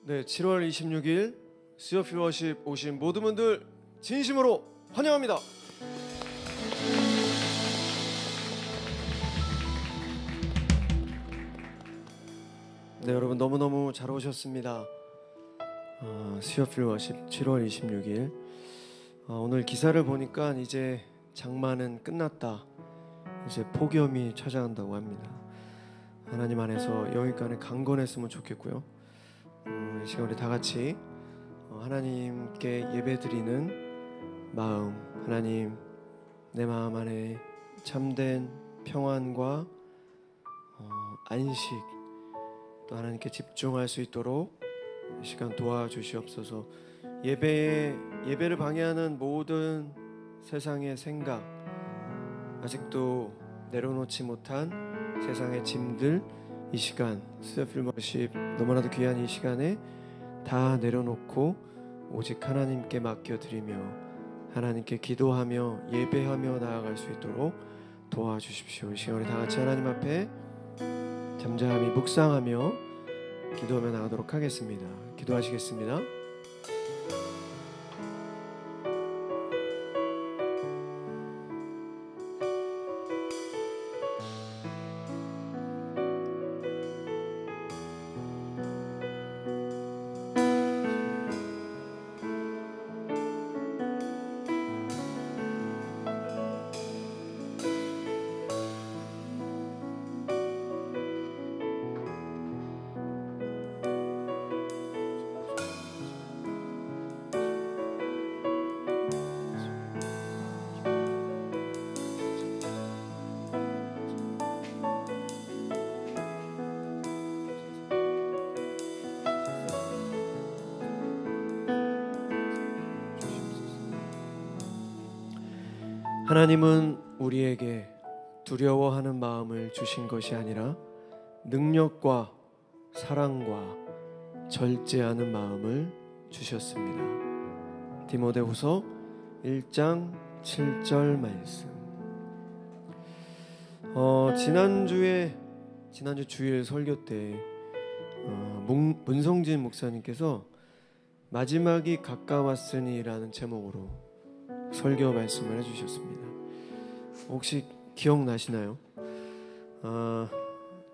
네, 7월 26일 수요필 워십 오신 모든 분들 진심으로 환영합니다. 네, 여러분 너무너무 잘 오셨습니다. 수요필 워십 7월 26일 오늘 기사를 보니까 이제 장마는 끝났다, 이제 폭염이 찾아간다고 합니다. 하나님 안에서 영육간에 강건했으면 좋겠고요. 이 시간 우리 다 같이 하나님께 예배드리는 마음, 하나님 내 마음 안에 참된 평안과 안식, 또 하나님께 집중할 수 있도록 이 시간 도와주시옵소서. 예배를 방해하는 모든 세상의 생각, 아직도 내려놓지 못한 세상의 짐들, 이 시간 수요필 워십 너무나도 귀한 이 시간에 다 내려놓고 오직 하나님께 맡겨드리며 하나님께 기도하며 예배하며 나아갈 수 있도록 도와주십시오. 이 시간 우리 다 같이 하나님 앞에 잠잠히 묵상하며 기도하며 나가도록 하겠습니다. 기도하시겠습니다. 하나님은 우리에게 두려워하는 마음을 주신 것이 아니라 능력과 사랑과 절제하는 마음을 주셨습니다. 디모데후서 1장 7절 말씀. 지난주 주일 설교 때 문성진 목사님께서 마지막이 가까웠으니라는 제목으로 설교 말씀을 해주셨습니다. 혹시 기억나시나요?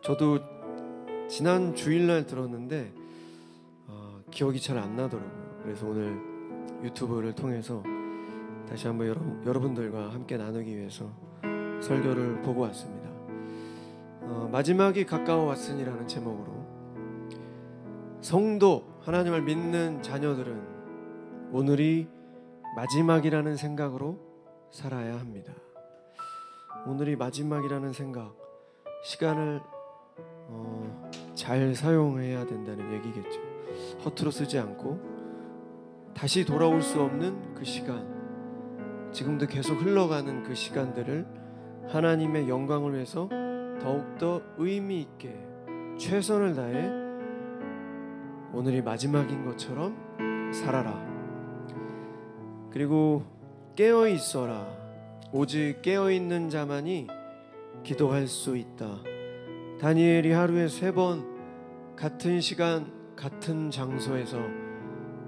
저도 지난 주일날 들었는데 기억이 잘 안 나더라고요. 그래서 오늘 유튜브를 통해서 다시 한번 여러분들과 함께 나누기 위해서 설교를 보고 왔습니다. 마지막이 가까워왔으니라는 제목으로 성도, 하나님을 믿는 자녀들은 오늘이 마지막이라는 생각으로 살아야 합니다. 오늘이 마지막이라는 생각, 시간을 잘 사용해야 된다는 얘기겠죠. 허투루 쓰지 않고 다시 돌아올 수 없는 그 시간, 지금도 계속 흘러가는 그 시간들을 하나님의 영광을 위해서 더욱더 의미 있게 최선을 다해 오늘이 마지막인 것처럼 살아라. 그리고 깨어 있어라. 오직 깨어 있는 자만이 기도할 수 있다. 다니엘이 하루에 3번 같은 시간 같은 장소에서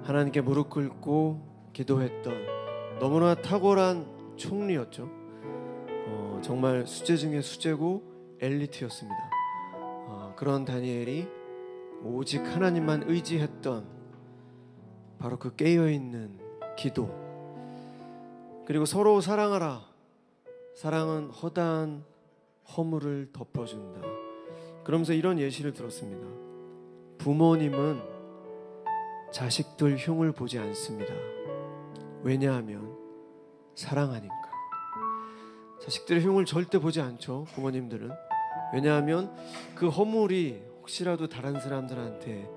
하나님께 무릎 꿇고 기도했던 너무나 탁월한 총리였죠. 정말 수재 중에 수재고 엘리트였습니다. 그런 다니엘이 오직 하나님만 의지했던 바로 그 깨어있는 기도, 그리고 서로 사랑하라. 사랑은 허다한 허물을 덮어준다. 그러면서 이런 예시를 들었습니다. 부모님은 자식들 흉을 보지 않습니다. 왜냐하면 사랑하니까. 자식들의 흉을 절대 보지 않죠, 부모님들은. 왜냐하면 그 허물이 혹시라도 다른 사람들한테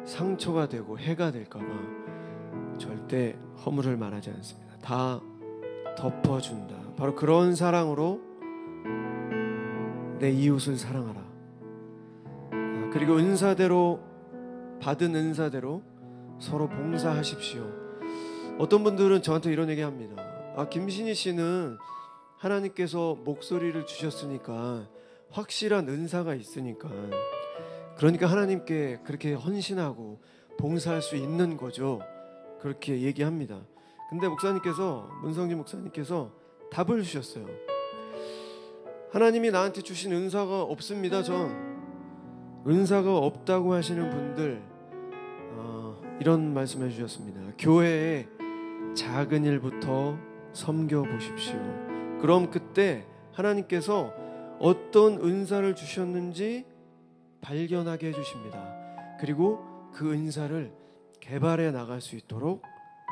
상처가 되고 해가 될까 봐 절대 허물을 말하지 않습니다. 다 덮어준다. 바로 그런 사랑으로 내 이웃을 사랑하라. 그리고 은사대로, 받은 은사대로 서로 봉사하십시오. 어떤 분들은 저한테 이런 얘기 합니다. 김신희 씨는 하나님께서 목소리를 주셨으니까 확실한 은사가 있으니까, 그러니까 하나님께 그렇게 헌신하고 봉사할 수 있는 거죠. 그렇게 얘기합니다. 근데 문성진 목사님께서 답을 주셨어요. 하나님이 나한테 주신 은사가 없습니다. 전 은사가 없다고 하시는 분들 이런 말씀해 주셨습니다. 교회의 작은 일부터 섬겨 보십시오. 그럼 그때 하나님께서 어떤 은사를 주셨는지 발견하게 해주십니다. 그리고 그 은사를 개발해 나갈 수 있도록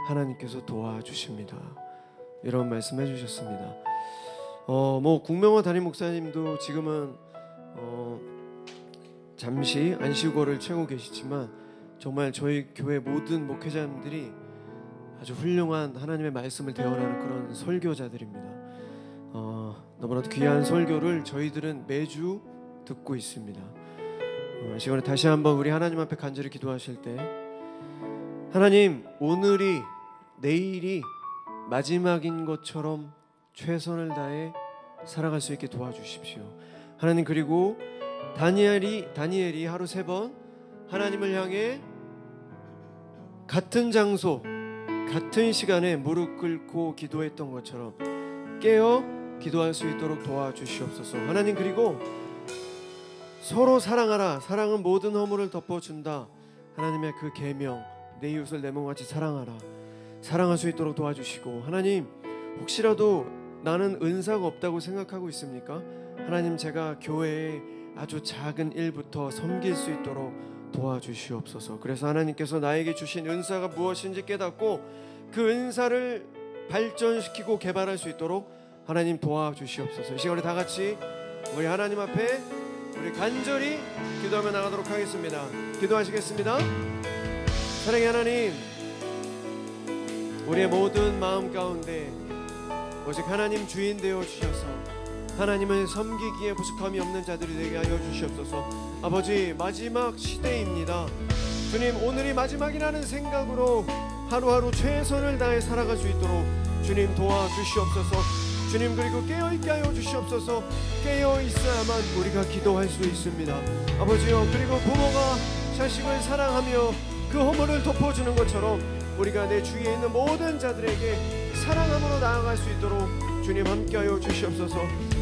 하나님께서 도와주십니다. 이런 말씀 해주셨습니다. 국명호 담임 목사님도 지금은 잠시 안식월을 채우고 계시지만 정말 저희 교회 모든 목회자님들이 아주 훌륭한 하나님의 말씀을 대언하는 그런 설교자들입니다. 너무나도 귀한 설교를 저희들은 매주 듣고 있습니다. 시간에 다시 한번 우리 하나님 앞에 간절히 기도하실 때, 하나님, 오늘이 내일이 마지막인 것처럼 최선을 다해 살아갈 수 있게 도와주십시오. 하나님, 그리고 다니엘이 하루 3번 하나님을 향해 같은 장소 같은 시간에 무릎 꿇고 기도했던 것처럼 깨어 기도할 수 있도록 도와주시옵소서. 하나님, 그리고 서로 사랑하라. 사랑은 모든 허물을 덮어준다. 하나님의 그 계명, 내 이웃을 내 몸같이 사랑하라. 사랑할 수 있도록 도와주시고, 하나님, 혹시라도 나는 은사가 없다고 생각하고 있습니까? 하나님, 제가 교회에 아주 작은 일부터 섬길 수 있도록 도와주시옵소서. 그래서 하나님께서 나에게 주신 은사가 무엇인지 깨닫고 그 은사를 발전시키고 개발할 수 있도록 하나님 도와주시옵소서. 이 시간에 다 같이 우리 하나님 앞에 우리 간절히 기도하며 나가도록 하겠습니다. 기도하시겠습니다. 사랑의 하나님, 우리의 모든 마음 가운데 오직 하나님 주인 되어 주셔서 하나님을 섬기기에 부족함이 없는 자들이 되게 하여 주시옵소서. 아버지, 마지막 시대입니다. 주님, 오늘이 마지막이라는 생각으로 하루하루 최선을 다해 살아갈 수 있도록 주님 도와주시옵소서. 주님, 그리고 깨어있게 하여 주시옵소서. 깨어있어야만 우리가 기도할 수 있습니다. 아버지요, 그리고 부모가 자식을 사랑하며 그 허물을 덮어주는 것처럼 우리가 내 주위에 있는 모든 자들에게 사랑함으로 나아갈 수 있도록 주님 함께하여 주시옵소서.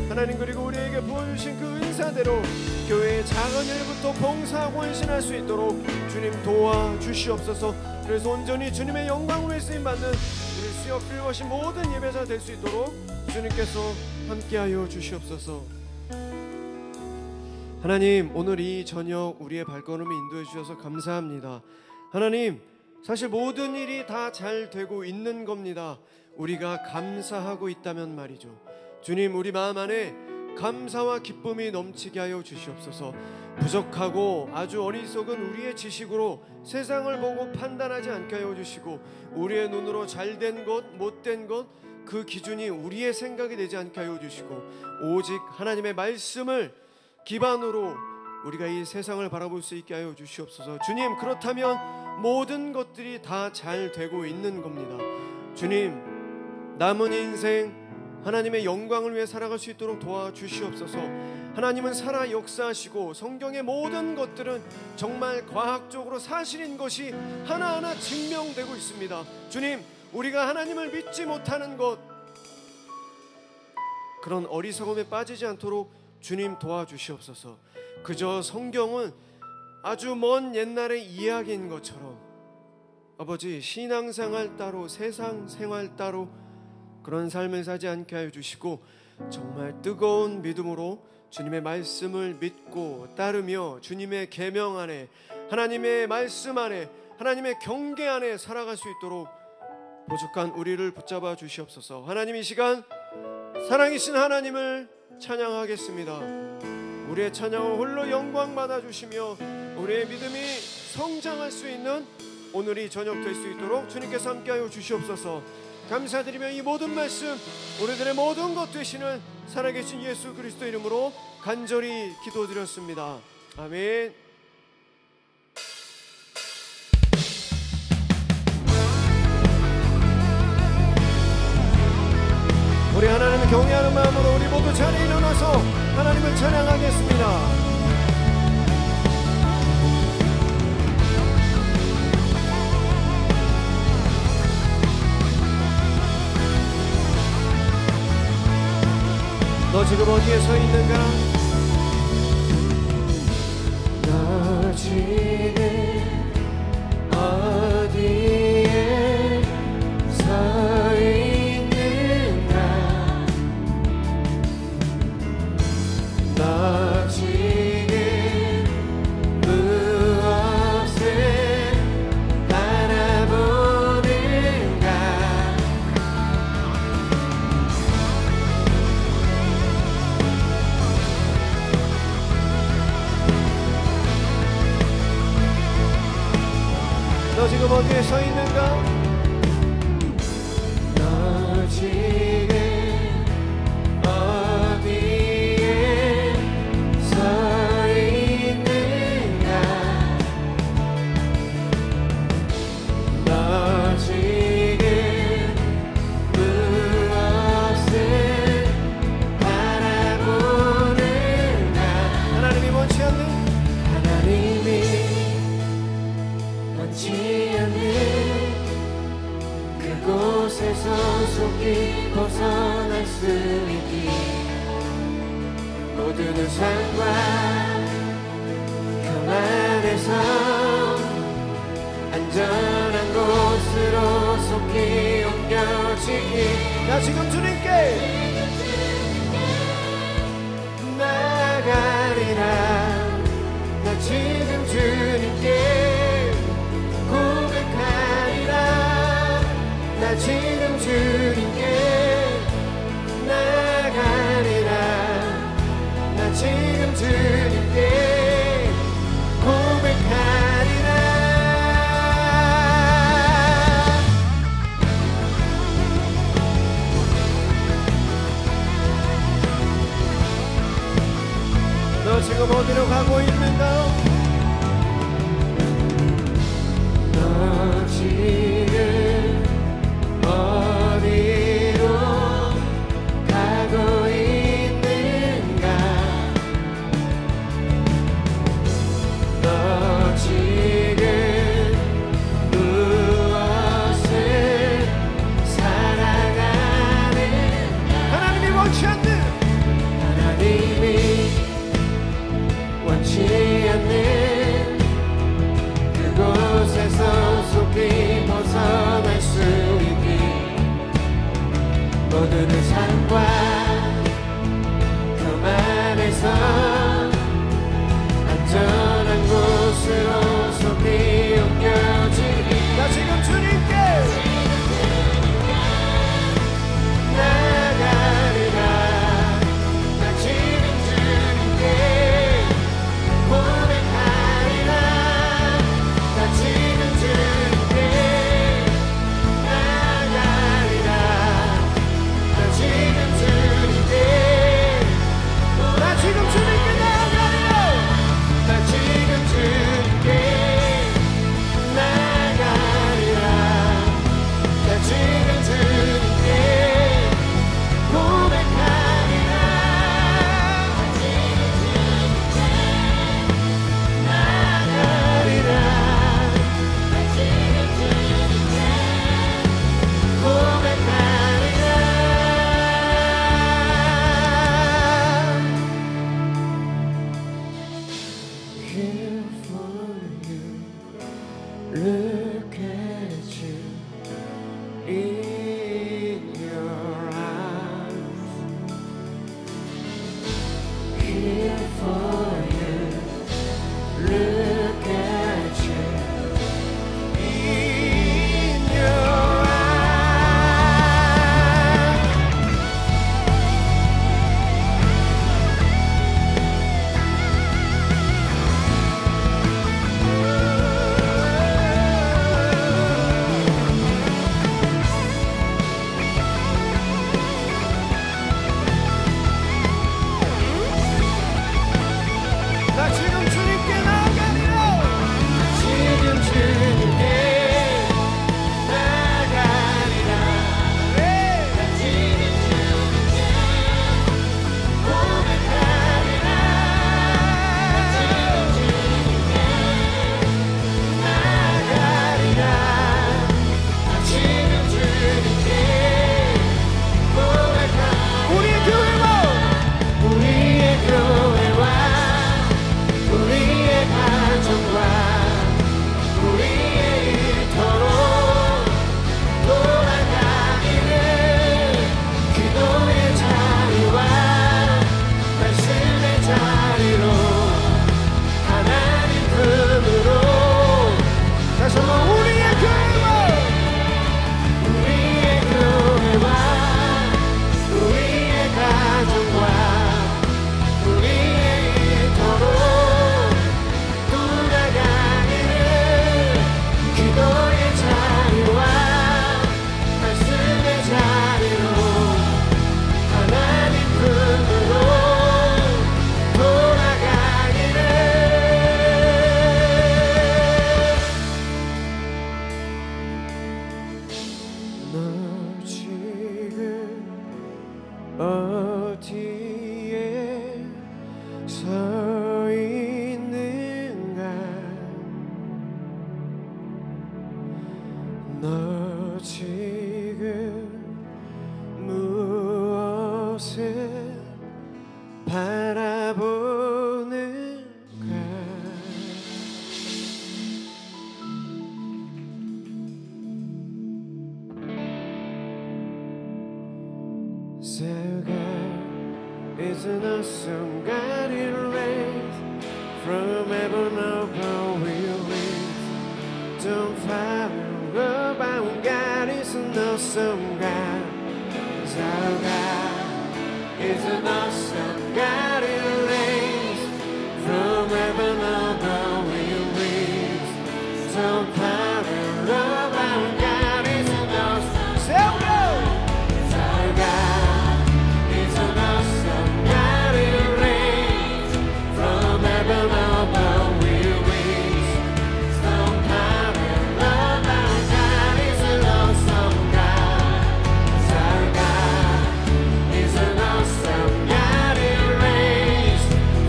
하나님, 그리고 우리에게 부어주신 그 은사대로 교회의 작은 일부터 봉사하고 헌신할 수 있도록 주님 도와주시옵소서. 그래서 온전히 주님의 영광으로 쓰임받는 우리 수요 필요하신 모든 예배자 될 수 있도록 주님께서 함께하여 주시옵소서. 하나님, 오늘 이 저녁 우리의 발걸음을 인도해 주셔서 감사합니다. 하나님, 사실 모든 일이 다 잘 되고 있는 겁니다. 우리가 감사하고 있다면 말이죠. 주님, 우리 마음 안에 감사와 기쁨이 넘치게 하여 주시옵소서. 부족하고 아주 어리석은 우리의 지식으로 세상을 보고 판단하지 않게 하여 주시고, 우리의 눈으로 잘된 것, 못된 것, 그 기준이 우리의 생각이 되지 않게 하여 주시고, 오직 하나님의 말씀을 기반으로 우리가 이 세상을 바라볼 수 있게 하여 주시옵소서. 주님, 그렇다면 모든 것들이 다 잘 되고 있는 겁니다. 주님, 남은 인생 하나님의 영광을 위해 살아갈 수 있도록 도와주시옵소서. 하나님은 살아 역사하시고 성경의 모든 것들은 정말 과학적으로 사실인 것이 하나하나 증명되고 있습니다. 주님, 우리가 하나님을 믿지 못하는 것, 그런 어리석음에 빠지지 않도록 주님 도와주시옵소서. 그저 성경은 아주 먼 옛날의 이야기인 것처럼 아버지, 신앙생활 따로 세상 생활 따로 그런 삶을 사지 않게 하여 주시고, 정말 뜨거운 믿음으로 주님의 말씀을 믿고 따르며 주님의 계명 안에, 하나님의 말씀 안에, 하나님의 경계 안에 살아갈 수 있도록 부족한 우리를 붙잡아 주시옵소서. 하나님, 이 시간 살아계신 하나님을 찬양하겠습니다. 우리의 찬양을 홀로 영광 받아 주시며 우리의 믿음이 성장할 수 있는 오늘이 저녁 될 수 있도록 주님께서 함께하여 주시옵소서. 감사드리며 이 모든 말씀 우리들의 모든 것 되시는 살아계신 예수 그리스도 이름으로 간절히 기도드렸습니다. 아멘. 우리 하나님을 경외하는 마음으로 우리 모두 자리에 일어나서 하나님을 찬양하겠습니다. 너 지금 어디에 서 있는가? 너 지금 어디에 서 있는가? 너 지금 무엇을 바라보는가? 너 지금 어디에 서 있는가? 너 지금 어디에 서 있는가? 너 지금 무엇을 바라보는가? 하나님이 원치 않는 그곳에서 속히 벗어날 수 있기 모두는 삶과 평안에서 안전한 곳으로 속히 옮겨지기 나 지금 주님께 나가리라 나 지금 주님께 나 지금 주님께 나가리라 나 지금 주님께 고백하리라 너 지금 어디로 가고 있는가? 너 지금 어디로 가고 있는가? 너 지금 무엇을 사랑하는가? 하나님이 원치 않는 그곳에서 속히 벗어날 수 있기 모두는 삶과 평안에서 안전한 곳으로 속히 옮겨지기 나 지금 주님께 나가리라 나 지금 주님께 고백하리라 나 지금 주님께 나가리라 나 지금 주님께 나가리라 나 지금 주님께 나가리라 나 지금 주님께 고백하리라 나 지금 주님께 나가리라 나 지금 주님께 고백하리라 Here for you look at you in your eyes Here for you look at you in your eyes is an awesome God He reigns. From heaven above we'll reach. Don't fire about God is an awesome God. Cause our God is an awesome God He reigns. From heaven above we'll reach. Don't fire about God is an awesome. Say our God is an awesome God He reigns. From heaven above we'll reach. Don't fire about God is an awesome God. Our God is an awesome God He reigns.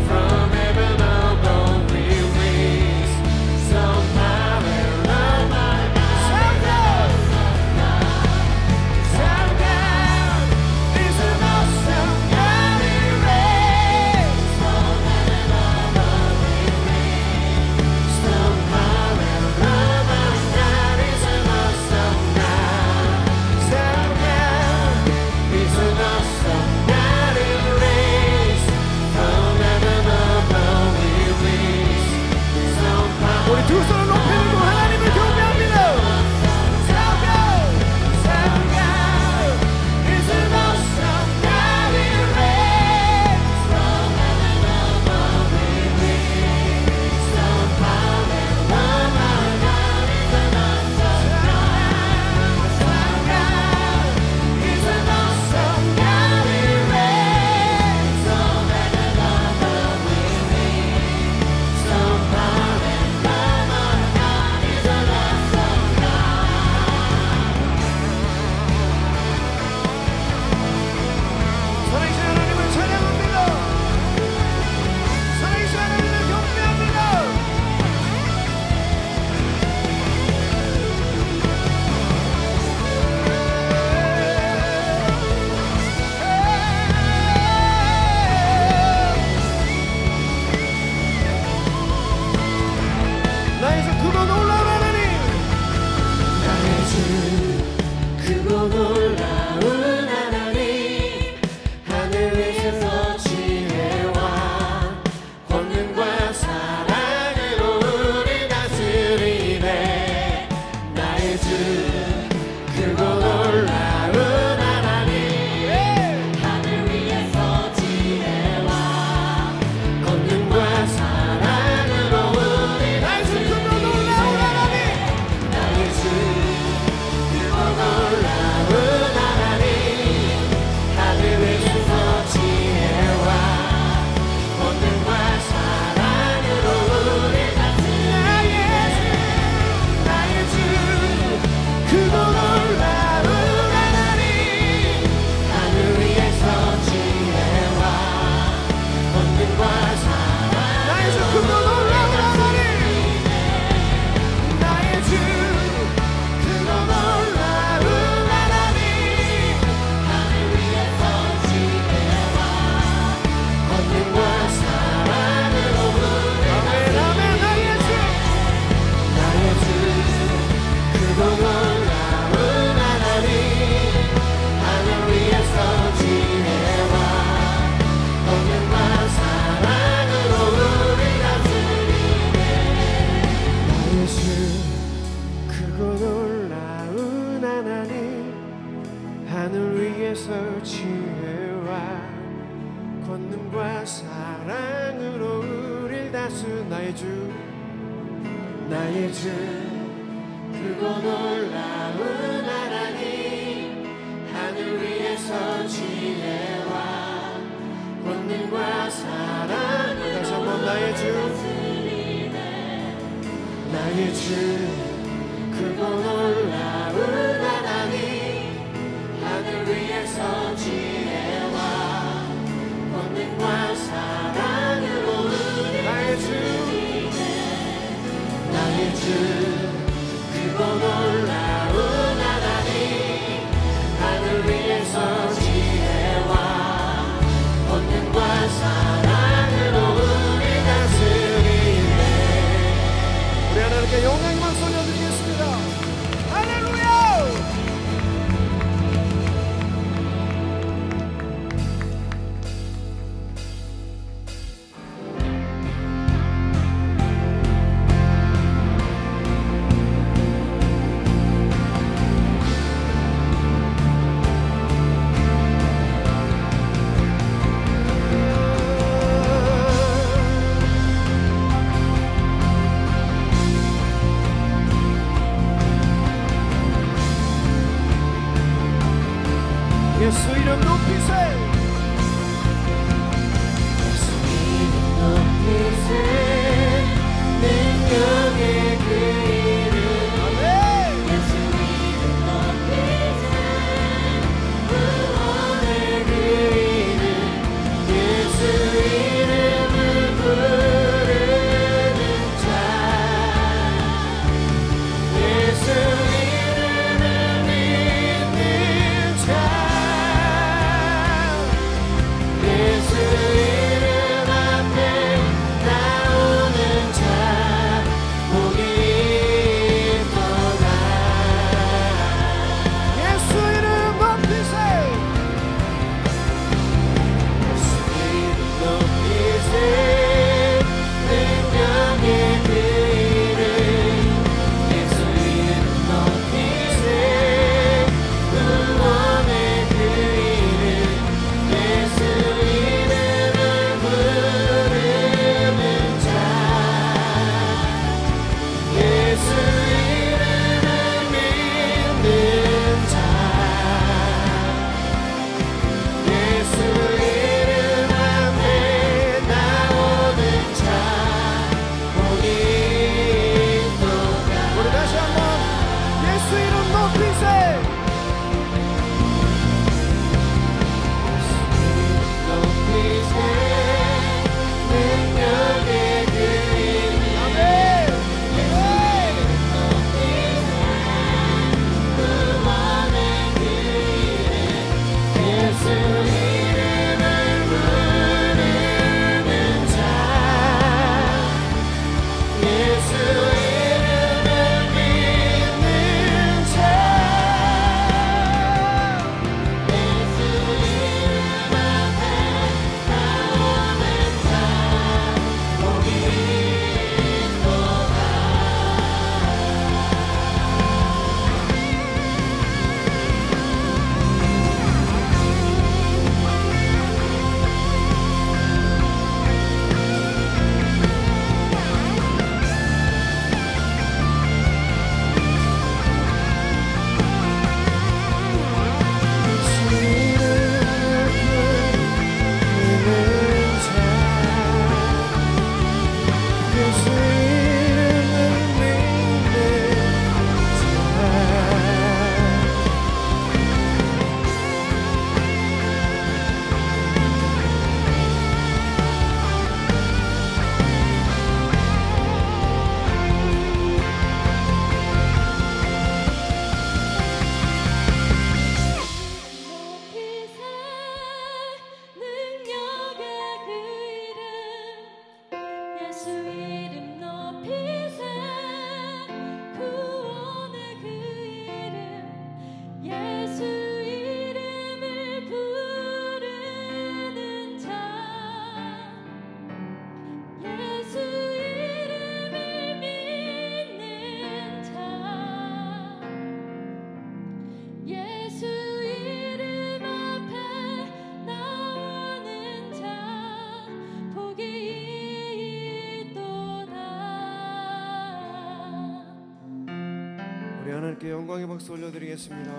From heaven above we'll reach. Don't fire about God. Our God is an awesome God He reigns. From heaven above we'll reach. Don't fire about God is an awesome God. Our God is an awesome God He reigns. From heaven above we'll reach. Don't fire. 우리 두 손을 높이 들고 하나님을 경배합니다. Our God is an awesome God He reigns. From heaven above we'll reach. Don't fire about God is an awesome God. Our God is an awesome God He reigns. From heaven above we'll reach. Don't fire about God is an awesome God. 살아계신 하나님을 찬양합니다. 살아계신 하나님을 경배합니다. 나의 주 크고 놀라운 하나님. 나의 주 크고 놀라운 하나님. 하늘 위에서 지혜와 권능과 사랑으로 우리 다스리네. 나의 주 크고 놀라운 하나님. 하늘 위에서 지혜와 권능과 사랑으로 우리 다스리네. 나의 주 크고 놀라운 하나님. 하늘 위에서 지혜와 권능과 사랑으로 우리 다스리네. 나의 주 크고 놀라운 하나님. 하늘 위에서 지혜와 권능과 사랑. 나의 주 크고 놀라운 하나님. 나의 주 크고 놀라운 하나님. 하늘 위에서 지혜와 권능과 사랑으로 우리 다스리네. 나의 주 크고 놀라운 하나님. 하늘 위에서 지혜와 권능과 사랑으로 우리 다스리네. 나의 주 크고 놀라운 하나님. 하늘 위에서 지혜와 권능과 사랑으로 우릴 나의 주 크고 놀라운 하나님. 하늘 위에서 지혜와 권능과 사랑으로. 다시 한번 나의 주 크고 놀라운 하나님. 하늘 위에서 지혜와 권능과 사랑으로 우리 나의 주 크고 놀라운 하나님. 하늘 위에서 지혜와 권능과 사랑으로 우리 다스리네. 우리 하나님께 영광만 돌려드리겠습니다. 할렐루야. 우리 하나님께 영광의 박수 올려드리겠습니다.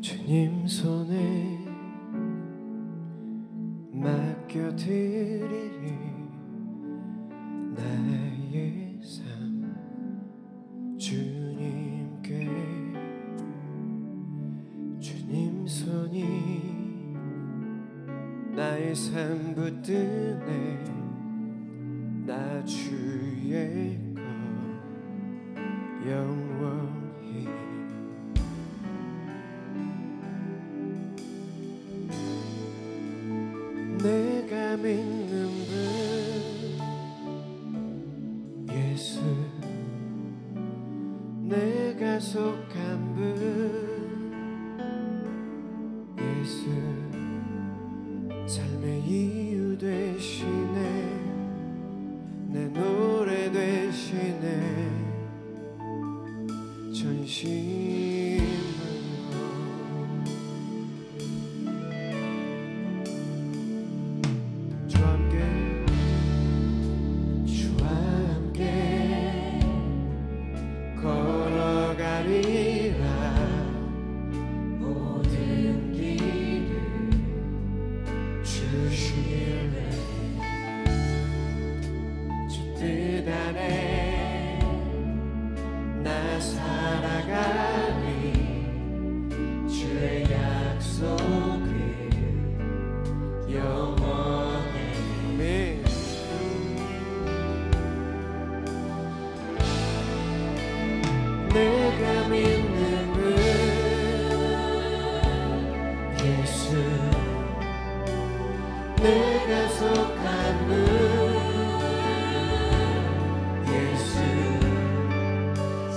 주님 손에 맡겨드리리 나의 삶 주님께 주님 손이 나의 삶 붙드네 나 주의 것 영원히 내가 믿는 분 예수 내가 속한 분 예수 삶의 이유 되시네 내 노래 되시네 전심으로 주와 함께 걸어가리라 모든 길을 주시네 주 뜻 안에 나 살아가리 주의 약속을 영원히 아멘. 내가 믿는 분 예수 내가 속한 분 예수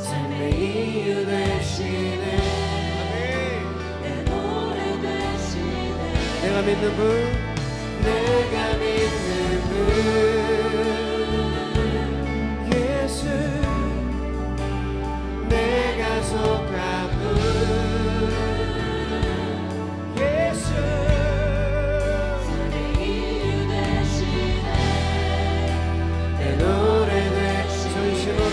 삶의 이유 되시네 내 노래 되시네 내가 믿는 분 내가 믿는 분 예수 내가 속한 분 예수 삶의 이유 되시네 내 노래 되시네 전심으로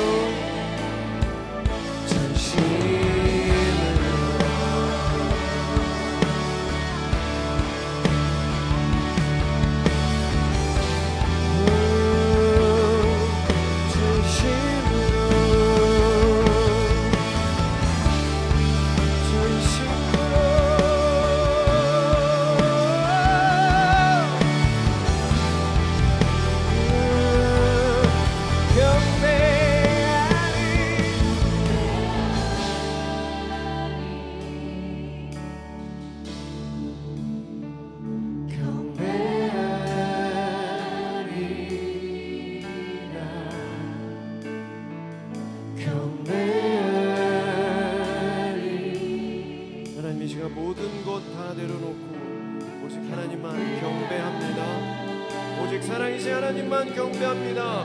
하나님 이 시간 모든 것 다 내려놓고 오직 하나님만 경배합니다. 오직 살아계신 하나님만 경배합니다.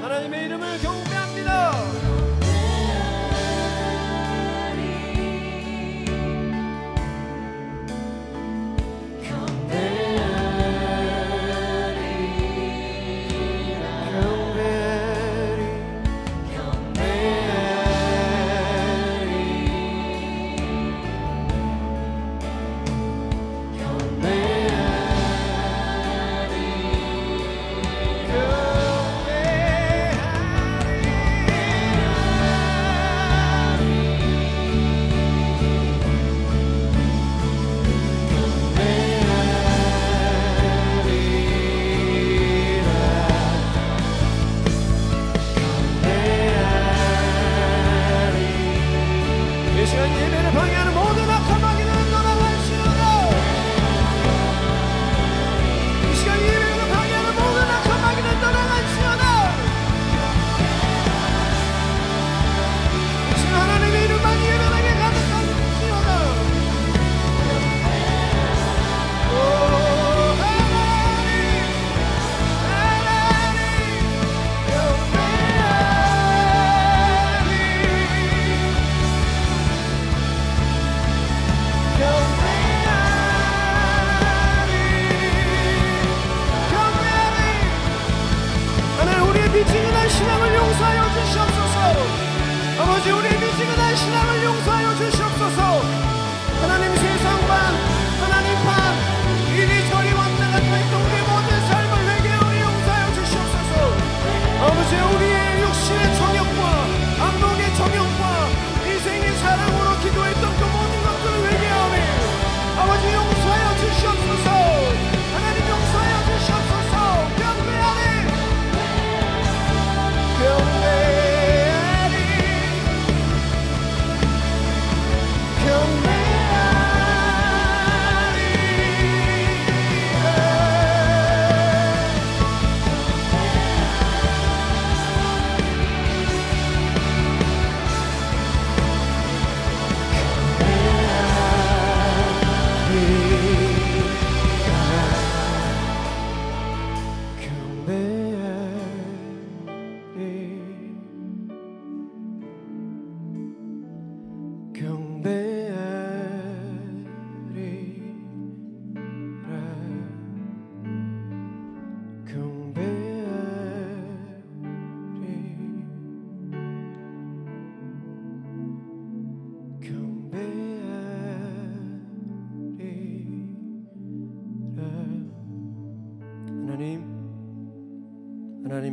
하나님의 이름을 경배합니다.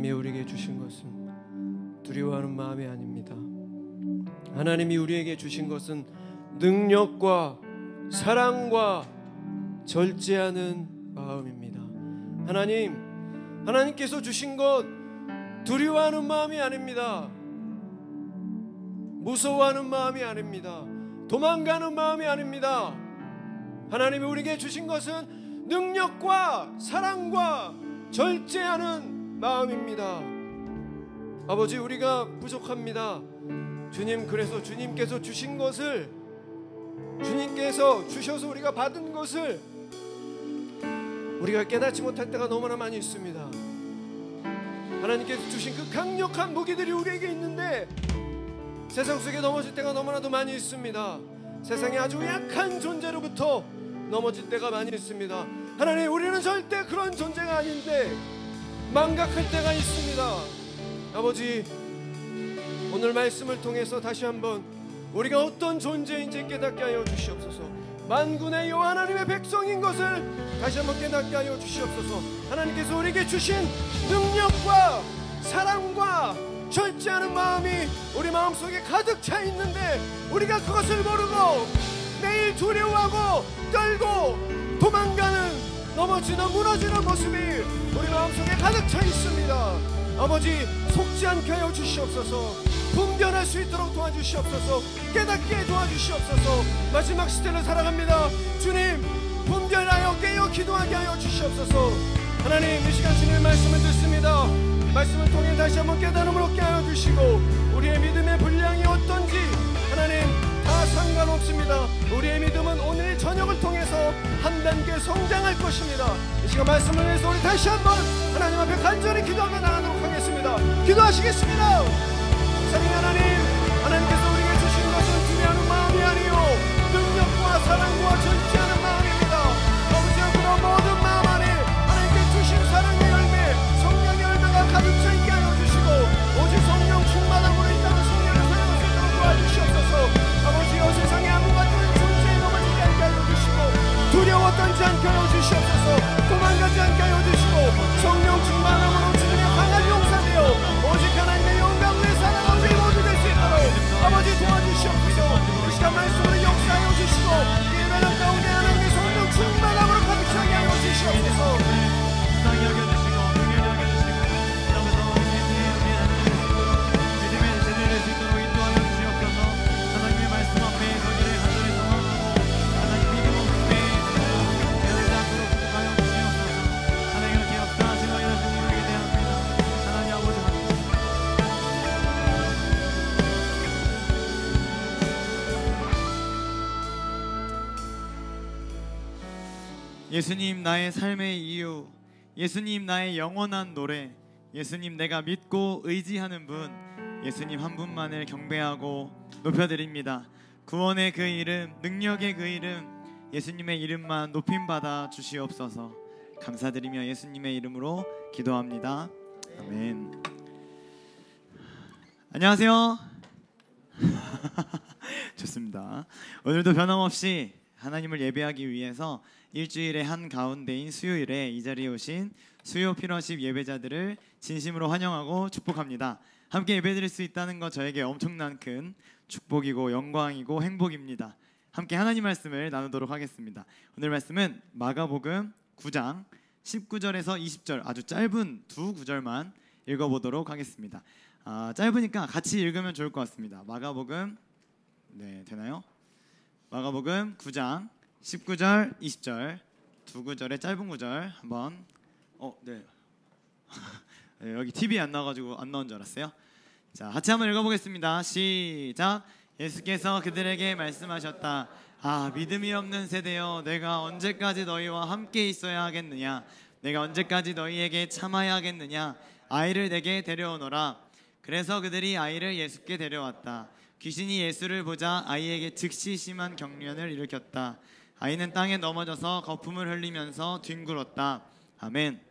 하나님이 우리에게 주신 것은 두려워하는 마음이 아닙니다. 하나님이 우리에게 주신 것은 능력과 사랑과 절제하는 마음입니다. 하나님께서 주신 것 두려워하는 마음이 아닙니다. 무서워하는 마음이 아닙니다. 도망가는 마음이 아닙니다. 하나님이 우리에게 주신 것은 능력과 사랑과 절제하는 마음입니다. 아버지, 우리가 부족합니다. 주님, 그래서 주님께서 주신 것을, 주님께서 주셔서 우리가 받은 것을 우리가 깨닫지 못할 때가 너무나 많이 있습니다. 하나님께서 주신 그 강력한 무기들이 우리에게 있는데 세상 속에 넘어질 때가 너무나도 많이 있습니다. 세상에 아주 약한 존재로부터 넘어질 때가 많이 있습니다. 하나님, 우리는 절대 그런 존재가 아닌데 망각할 때가 있습니다. 아버지, 오늘 말씀을 통해서 다시 한번 우리가 어떤 존재인지 깨닫게 하여 주시옵소서. 만군의 여호와 하나님의 백성인 것을 다시 한번 깨닫게 하여 주시옵소서. 하나님께서 우리에게 주신 능력과 사랑과 절제하는 마음이 우리 마음속에 가득 차 있는데 우리가 그것을 모르고 매일 두려워하고 떨고 도망가는, 넘어지는, 무너지는 모습이 우리 마음속에 가득 차 있습니다. 아버지, 속지 않게 하여 주시옵소서. 분별할 수 있도록 도와주시옵소서. 깨닫게 도와주시옵소서. 마지막 시대를 살아갑니다. 주님, 분별하여 깨어 기도하게 하여 주시옵소서. 하나님, 이 시간 주님의 말씀을 듣습니다. 말씀을 통해 다시 한번 깨달음을 얻게 하여 주시고 우리의 믿음의 분량이 어떤지 하나님 다 상관없습니다. 우리의 믿음은 오늘 저녁을 통해서 한 단계 성장할 것입니다. 이 시간 말씀을 위해서 우리 다시 한번 하나님 앞에 간절히 기도하며 나가도록 하겠습니다. 기도하시겠습니다. 사랑의 하나님, 하나님께서 우리에게 주신 것은 두려워하는 마음이 아니요 능력과 사랑과 절제하는 마음입니다. 아버지여, 그런 모든 마음 안에 하나님께 주신 사랑의 열매, 성령의 열매가 가득 차 있게 하여 주시고 오직 성령 충만함으로 이 땅을 승리를 사용할 수 있도록 도와주시옵소서. 아버지여, 세상에 아무 같은 존재에 넘어지지 않게 하여 주시고 두려워 떨지 않게 하여 주시옵소서. 도망가지 않게 하여 주시고 성령 충만함으로 주님의 강한 용사되어 오직 하나님의 영광을 살아가는 우리 모두 될 수 있도록 아버지 도와주시옵소서. 이 시간 말씀으로 역사하여 주시고 예배당 가운데 하나님의 성령 충만함으로 가득 차게 하여 주시옵소서. 예수님, 나의 삶의 이유, 예수님, 나의 영원한 노래, 예수님, 내가 믿고 의지하는 분, 예수님 한 분만을 경배하고 높여드립니다. 구원의 그 이름, 능력의 그 이름, 예수님의 이름만 높임받아 주시옵소서. 감사드리며 예수님의 이름으로 기도합니다. 아멘. 안녕하세요. 좋습니다. 오늘도 변함없이 하나님을 예배하기 위해서 일주일의 한 가운데인 수요일에 이 자리에 오신 수요 피러십 예배자들을 진심으로 환영하고 축복합니다. 함께 예배드릴 수 있다는 것 저에게 엄청난 큰 축복이고 영광이고 행복입니다. 함께 하나님 말씀을 나누도록 하겠습니다. 오늘 말씀은 마가복음 9장 19절에서 20절, 아주 짧은 두 구절만 읽어보도록 하겠습니다. 짧으니까 같이 읽으면 좋을 것 같습니다. 마가복음, 네, 되나요? 마가복음 9장 19절, 20절 두 구절의 짧은 구절 한번 네. 네, 여기 TV 안 나와가지고 안 나온 줄 알았어요. 자, 같이 한번 읽어보겠습니다. 시작. 예수께서 그들에게 말씀하셨다. 믿음이 없는 세대여, 내가 언제까지 너희와 함께 있어야 하겠느냐? 내가 언제까지 너희에게 참아야 하겠느냐? 아이를 내게 데려오너라. 그래서 그들이 아이를 예수께 데려왔다. 귀신이 예수를 보자 아이에게 즉시 심한 경련을 일으켰다. 아이는 땅에 넘어져서 거품을 흘리면서 뒹굴었다. 아멘.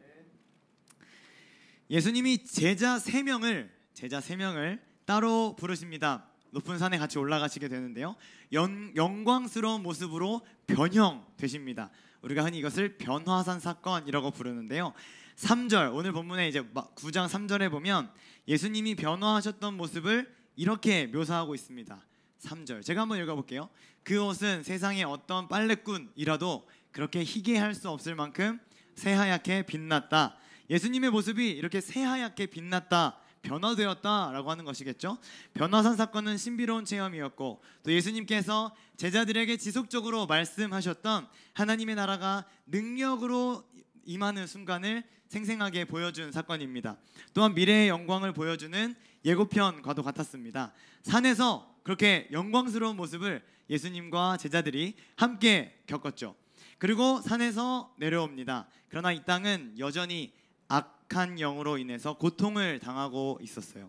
예수님이 제자 3명을 따로 부르십니다. 높은 산에 같이 올라가시게 되는데요, 영광스러운 모습으로 변형되십니다. 우리가 흔히 이것을 변화산 사건이라고 부르는데요, 3절 오늘 본문에 이제 9장 3절에 보면 예수님이 변화하셨던 모습을 이렇게 묘사하고 있습니다. 3절 제가 한번 읽어볼게요. 그 옷은 세상의 어떤 빨래꾼이라도 그렇게 희게 할 수 없을 만큼 새하얗게 빛났다. 예수님의 모습이 이렇게 새하얗게 빛났다, 변화되었다라고 하는 것이겠죠. 변화산 사건은 신비로운 체험이었고 또 예수님께서 제자들에게 지속적으로 말씀하셨던 하나님의 나라가 능력으로 임하는 순간을 생생하게 보여준 사건입니다. 또한 미래의 영광을 보여주는 예고편과도 같았습니다. 산에서 그렇게 영광스러운 모습을 예수님과 제자들이 함께 겪었죠. 그리고 산에서 내려옵니다. 그러나 이 땅은 여전히 악한 영으로 인해서 고통을 당하고 있었어요.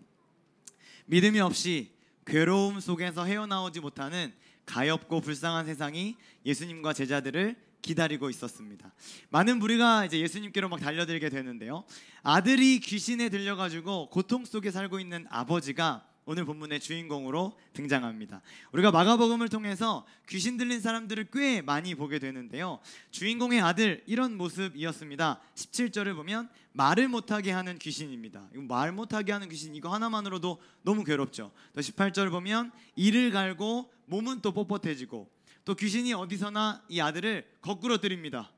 믿음이 없이 괴로움 속에서 헤어나오지 못하는 가엾고 불쌍한 세상이 예수님과 제자들을 기다리고 있었습니다. 많은 무리가 이제 예수님께로 막 달려들게 되는데요. 아들이 귀신에 들려가지고 고통 속에 살고 있는 아버지가 오늘 본문의 주인공으로 등장합니다. 우리가 마가복음을 통해서 귀신 들린 사람들을 꽤 많이 보게 되는데요. 주인공의 아들 이런 모습이었습니다. 17절을 보면 말을 못하게 하는 귀신입니다. 말 못하게 하는 귀신 이거 하나만으로도 너무 괴롭죠. 또 18절을 보면 이를 갈고 몸은 또 뻣뻣해지고 또 귀신이 어디서나 이 아들을 거꾸로 때립니다.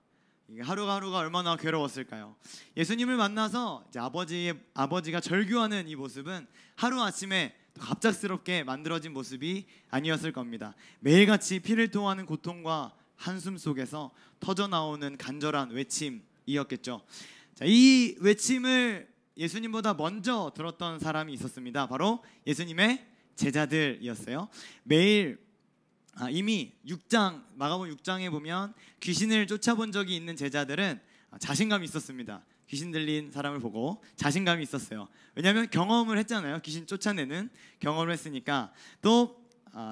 하루가 얼마나 괴로웠을까요? 예수님을 만나서 이제 아버지가 절규하는 이 모습은 하루아침에 갑작스럽게 만들어진 모습이 아니었을 겁니다. 매일같이 피를 토하는 고통과 한숨 속에서 터져나오는 간절한 외침이었겠죠. 자, 이 외침을 예수님보다 먼저 들었던 사람이 있었습니다. 바로 예수님의 제자들이었어요. 매일 이미 마가복음 6장에 보면 귀신을 쫓아본 적이 있는 제자들은 자신감이 있었습니다. 귀신 들린 사람을 보고 자신감이 있었어요. 왜냐하면 경험을 했잖아요. 귀신 쫓아내는 경험을 했으니까. 또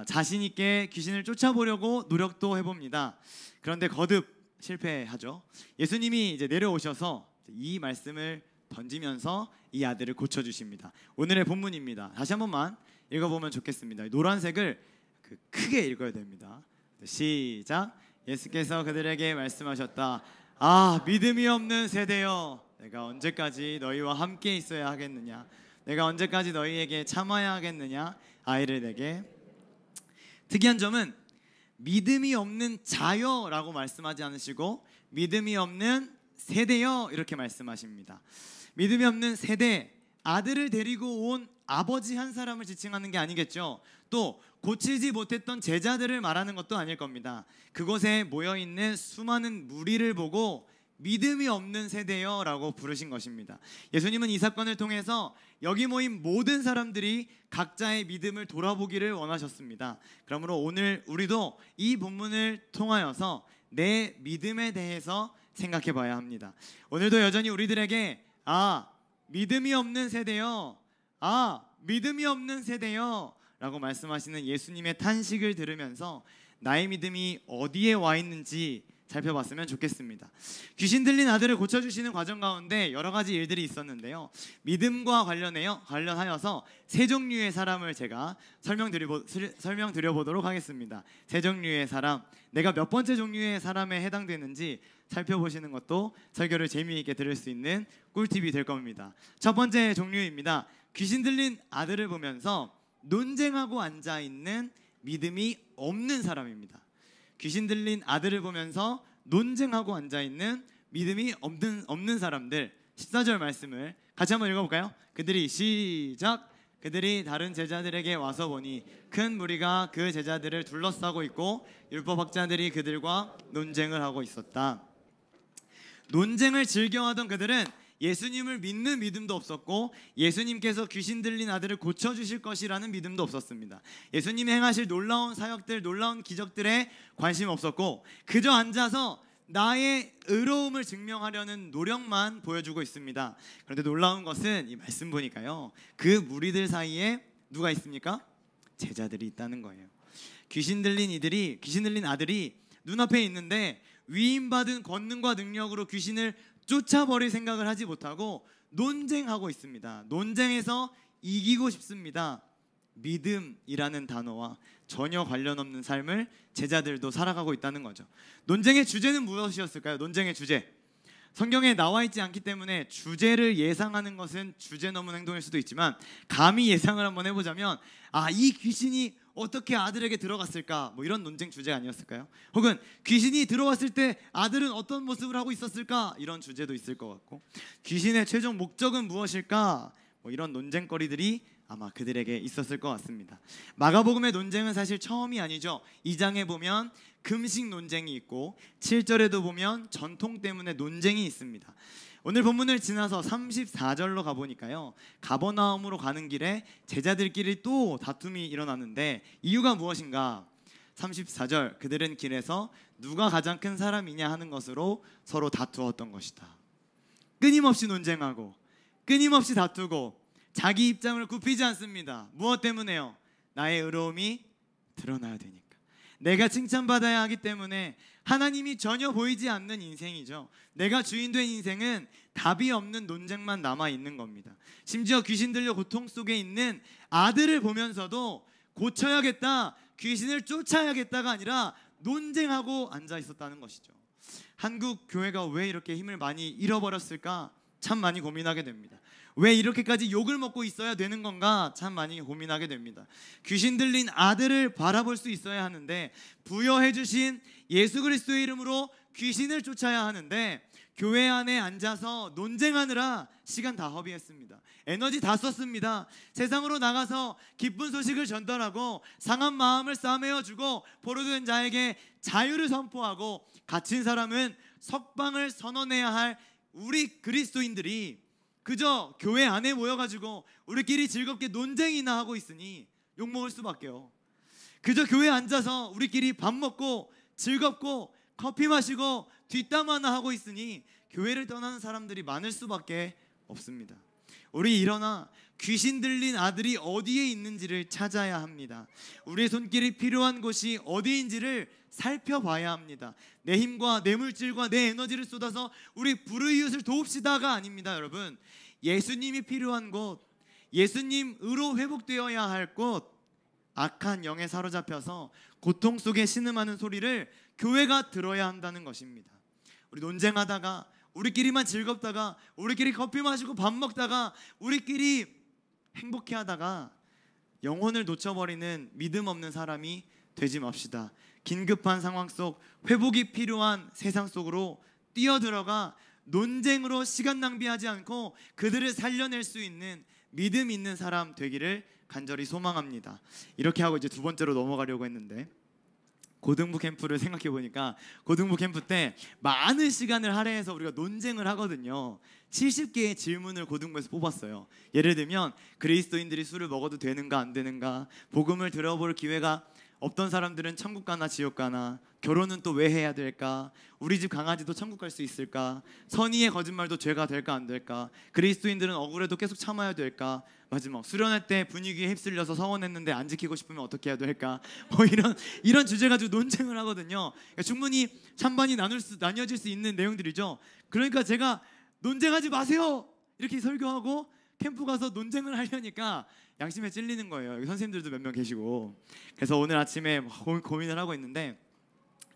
자신 있게 귀신을 쫓아보려고 노력도 해봅니다. 그런데 거듭 실패하죠. 예수님이 이제 내려오셔서 이 말씀을 던지면서 이 아들을 고쳐주십니다. 오늘의 본문입니다. 다시 한 번만 읽어보면 좋겠습니다. 노란색을 크게 읽어야 됩니다. 시작. 예수께서 그들에게 말씀하셨다. 믿음이 없는 세대여, 내가 언제까지 너희와 함께 있어야 하겠느냐? 내가 언제까지 너희에게 참아야 하겠느냐? 아이를 내게. 특이한 점은 믿음이 없는 자여라고 말씀하지 않으시고 믿음이 없는 세대여 이렇게 말씀하십니다. 믿음이 없는 세대, 아들을 데리고 온 아버지 한 사람을 지칭하는 게 아니겠죠. 또 고치지 못했던 제자들을 말하는 것도 아닐 겁니다. 그곳에 모여있는 수많은 무리를 보고 믿음이 없는 세대여 라고 부르신 것입니다. 예수님은 이 사건을 통해서 여기 모인 모든 사람들이 각자의 믿음을 돌아보기를 원하셨습니다. 그러므로 오늘 우리도 이 본문을 통하여서 내 믿음에 대해서 생각해 봐야 합니다. 오늘도 여전히 우리들에게 믿음이 없는 세대여, 믿음이 없는 세대여 라고 말씀하시는 예수님의 탄식을 들으면서 나의 믿음이 어디에 와 있는지 살펴봤으면 좋겠습니다. 귀신 들린 아들을 고쳐주시는 과정 가운데 여러 가지 일들이 있었는데요. 믿음과 관련하여서 세 종류의 사람을 제가 설명드려보도록 하겠습니다. 세 종류의 사람, 내가 몇 번째 종류의 사람에 해당되는지 살펴보시는 것도 설교를 재미있게 들을 수 있는 꿀팁이 될 겁니다. 첫 번째 종류입니다. 귀신 들린 아들을 보면서 논쟁하고 앉아있는 믿음이 없는 사람입니다. 귀신 들린 아들을 보면서 논쟁하고 앉아있는 믿음이 없는 사람들. 14절 말씀을 같이 한번 읽어볼까요? 그들이 시작. 그들이 다른 제자들에게 와서 보니 큰 무리가 그 제자들을 둘러싸고 있고 율법학자들이 그들과 논쟁을 하고 있었다. 논쟁을 즐겨하던 그들은 예수님을 믿는 믿음도 없었고 예수님께서 귀신 들린 아들을 고쳐주실 것이라는 믿음도 없었습니다. 예수님이 행하실 놀라운 사역들, 놀라운 기적들에 관심 없었고 그저 앉아서 나의 의로움을 증명하려는 노력만 보여주고 있습니다. 그런데 놀라운 것은 이 말씀 보니까요, 그 무리들 사이에 누가 있습니까? 제자들이 있다는 거예요. 귀신 들린 아들이 눈앞에 있는데 위임받은 권능과 능력으로 귀신을 쫓아버릴 생각을 하지 못하고 논쟁하고 있습니다. 논쟁에서 이기고 싶습니다. 믿음이라는 단어와 전혀 관련 없는 삶을 제자들도 살아가고 있다는 거죠. 논쟁의 주제는 무엇이었을까요? 논쟁의 주제, 성경에 나와 있지 않기 때문에 주제를 예상하는 것은 주제 넘은 행동일 수도 있지만, 감히 예상을 한번 해보자면 이 귀신이 어떻게 아들에게 들어갔을까, 뭐 이런 논쟁 주제가 아니었을까요? 혹은 귀신이 들어왔을 때 아들은 어떤 모습을 하고 있었을까, 이런 주제도 있을 것 같고, 귀신의 최종 목적은 무엇일까, 뭐 이런 논쟁거리들이 아마 그들에게 있었을 것 같습니다. 마가복음의 논쟁은 사실 처음이 아니죠. 2장에 보면 금식 논쟁이 있고 7절에도 보면 전통 때문에 논쟁이 있습니다. 오늘 본문을 지나서 34절로 가보니까요, 가버나움으로 가는 길에 제자들끼리 또 다툼이 일어나는데 이유가 무엇인가? 34절, 그들은 길에서 누가 가장 큰 사람이냐 하는 것으로 서로 다투었던 것이다. 끊임없이 논쟁하고 끊임없이 다투고 자기 입장을 굽히지 않습니다. 무엇 때문에요? 나의 의로움이 드러나야 되니까, 내가 칭찬받아야 하기 때문에. 하나님이 전혀 보이지 않는 인생이죠. 내가 주인된 인생은 답이 없는 논쟁만 남아있는 겁니다. 심지어 귀신 들려 고통 속에 있는 아들을 보면서도 고쳐야겠다, 귀신을 쫓아야겠다가 아니라 논쟁하고 앉아 있었다는 것이죠. 한국 교회가 왜 이렇게 힘을 많이 잃어버렸을까? 참 많이 고민하게 됩니다. 왜 이렇게까지 욕을 먹고 있어야 되는 건가? 참 많이 고민하게 됩니다. 귀신 들린 아들을 바라볼 수 있어야 하는데, 부여해 주신 예수 그리스도의 이름으로 귀신을 쫓아야 하는데, 교회 안에 앉아서 논쟁하느라 시간 다 허비했습니다. 에너지 다 썼습니다. 세상으로 나가서 기쁜 소식을 전달하고 상한 마음을 싸매어주고 포로된 자에게 자유를 선포하고, 갇힌 사람은 석방을 선언해야 할 우리 그리스도인들이 그저 교회 안에 모여가지고 우리끼리 즐겁게 논쟁이나 하고 있으니 욕먹을 수밖에요. 그저 교회에 앉아서 우리끼리 밥 먹고 즐겁고 커피 마시고 뒷담 화나 하고 있으니 교회를 떠나는 사람들이 많을 수밖에 없습니다. 우리 일어나 귀신 들린 아들이 어디에 있는지를 찾아야 합니다. 우리의 손길이 필요한 곳이 어디인지를 살펴봐야 합니다. 내 힘과 내 물질과 내 에너지를 쏟아서 우리 불의이웃을 도웁시다가 아닙니다. 여러분, 예수님이 필요한 곳, 예수님으로 회복되어야 할 곳, 악한 영에 사로잡혀서 고통 속에 신음하는 소리를 교회가 들어야 한다는 것입니다. 우리 논쟁하다가, 우리끼리만 즐겁다가, 우리끼리 커피 마시고 밥 먹다가, 우리끼리 행복해하다가 영혼을 놓쳐버리는 믿음 없는 사람이 되지 맙시다. 긴급한 상황 속, 회복이 필요한 세상 속으로 뛰어들어가 논쟁으로 시간 낭비하지 않고 그들을 살려낼 수 있는 믿음 있는 사람 되기를 간절히 소망합니다. 이렇게 하고 이제 두 번째로 넘어가려고 했는데, 고등부 캠프를 생각해 보니까 고등부 캠프 때 많은 시간을 할애해서 우리가 논쟁을 하거든요. 70개의 질문을 고등부에서 뽑았어요. 예를 들면 그리스도인들이 술을 먹어도 되는가 안 되는가, 복음을 들어볼 기회가 없던 사람들은 천국 가나 지옥 가나, 결혼은 또 왜 해야 될까, 우리 집 강아지도 천국 갈 수 있을까, 선의의 거짓말도 죄가 될까 안 될까, 그리스도인들은 억울해도 계속 참아야 될까, 마지막 수련회 때 분위기에 휩쓸려서 서원했는데 안 지키고 싶으면 어떻게 해야 될까, 뭐 이런 주제 가지고 논쟁을 하거든요. 그러니까 충분히 찬반이 나뉘어질 수 있는 내용들이죠. 그러니까 제가 논쟁하지 마세요 이렇게 설교하고 캠프 가서 논쟁을 하려니까 양심에 찔리는 거예요. 여기 선생님들도 몇 명 계시고. 그래서 오늘 아침에 고민을 하고 있는데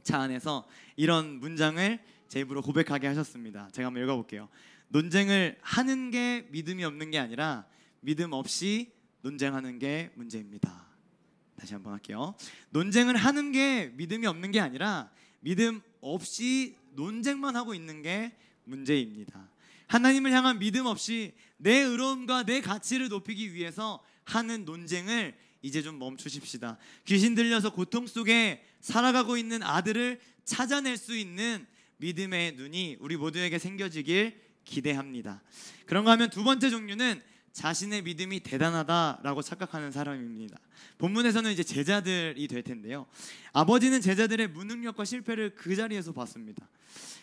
차 안에서 이런 문장을 제 입으로 고백하게 하셨습니다. 제가 한번 읽어볼게요. 논쟁을 하는 게 믿음이 없는 게 아니라 믿음 없이 논쟁하는 게 문제입니다. 다시 한번 할게요. 논쟁을 하는 게 믿음이 없는 게 아니라 믿음 없이 논쟁만 하고 있는 게 문제입니다. 하나님을 향한 믿음 없이 내 의로움과 내 가치를 높이기 위해서 하는 논쟁을 이제 좀 멈추십시다. 귀신 들려서 고통 속에 살아가고 있는 아들을 찾아낼 수 있는 믿음의 눈이 우리 모두에게 생겨지길 기대합니다. 그런가 하면 두 번째 종류는 자신의 믿음이 대단하다라고 착각하는 사람입니다. 본문에서는 이제 제자들이 될 텐데요. 아버지는 제자들의 무능력과 실패를 그 자리에서 봤습니다.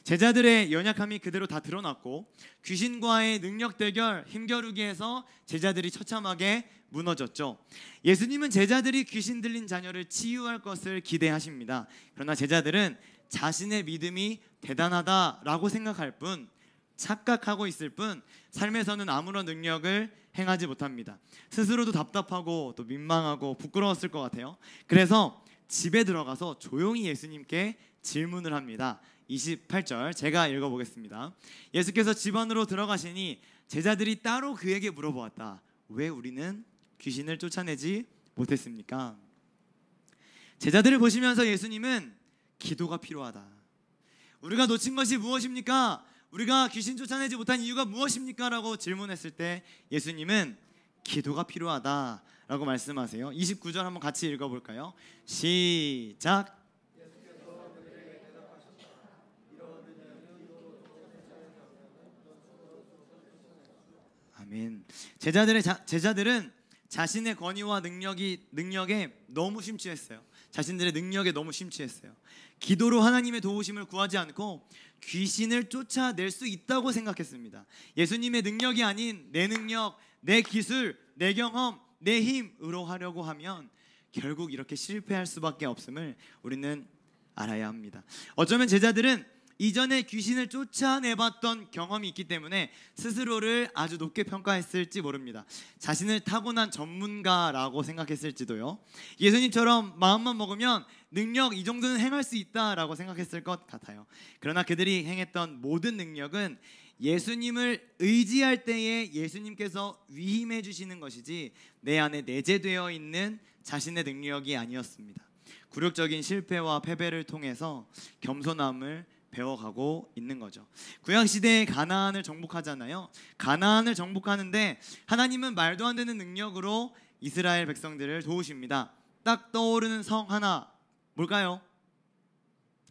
제자들의 연약함이 그대로 다 드러났고 귀신과의 능력 대결, 힘겨루기에서 제자들이 처참하게 무너졌죠. 예수님은 제자들이 귀신 들린 자녀를 치유할 것을 기대하십니다. 그러나 제자들은 자신의 믿음이 대단하다라고 생각할 뿐, 착각하고 있을 뿐 삶에서는 아무런 능력을 행하지 못합니다. 스스로도 답답하고 또 민망하고 부끄러웠을 것 같아요. 그래서 집에 들어가서 조용히 예수님께 질문을 합니다. 28절 제가 읽어보겠습니다. 예수께서 집 안으로 들어가시니 제자들이 따로 그에게 물어보았다. 왜 우리는 귀신을 쫓아내지 못했습니까? 제자들을 보시면서 예수님은 기도가 필요하다. 우리가 놓친 것이 무엇입니까? 우리가 귀신 쫓아내지 못한 이유가 무엇입니까? 라고 질문했을 때 예수님은 기도가 필요하다 라고 말씀하세요. 29절 한번 같이 읽어볼까요? 시작. 아멘. 제자들은 자신의 권위와 능력에 너무 심취했어요. 자신들의 능력에 너무 심취했어요. 기도로 하나님의 도우심을 구하지 않고 귀신을 쫓아낼 수 있다고 생각했습니다. 예수님의 능력이 아닌 내 능력, 내 기술, 내 경험, 내 힘으로 하려고 하면 결국 이렇게 실패할 수밖에 없음을 우리는 알아야 합니다. 어쩌면 제자들은 이전에 귀신을 쫓아내봤던 경험이 있기 때문에 스스로를 아주 높게 평가했을지 모릅니다. 자신을 타고난 전문가라고 생각했을지도요. 예수님처럼 마음만 먹으면 능력 이 정도는 행할 수 있다라고 생각했을 것 같아요. 그러나 그들이 행했던 모든 능력은 예수님을 의지할 때에 예수님께서 위임해 주시는 것이지 내 안에 내재되어 있는 자신의 능력이 아니었습니다. 굴욕적인 실패와 패배를 통해서 겸손함을 배워가고 있는 거죠. 구약시대에 가나안을 정복하잖아요. 가나안을 정복하는데 하나님은 말도 안 되는 능력으로 이스라엘 백성들을 도우십니다. 딱 떠오르는 성 하나, 뭘까요?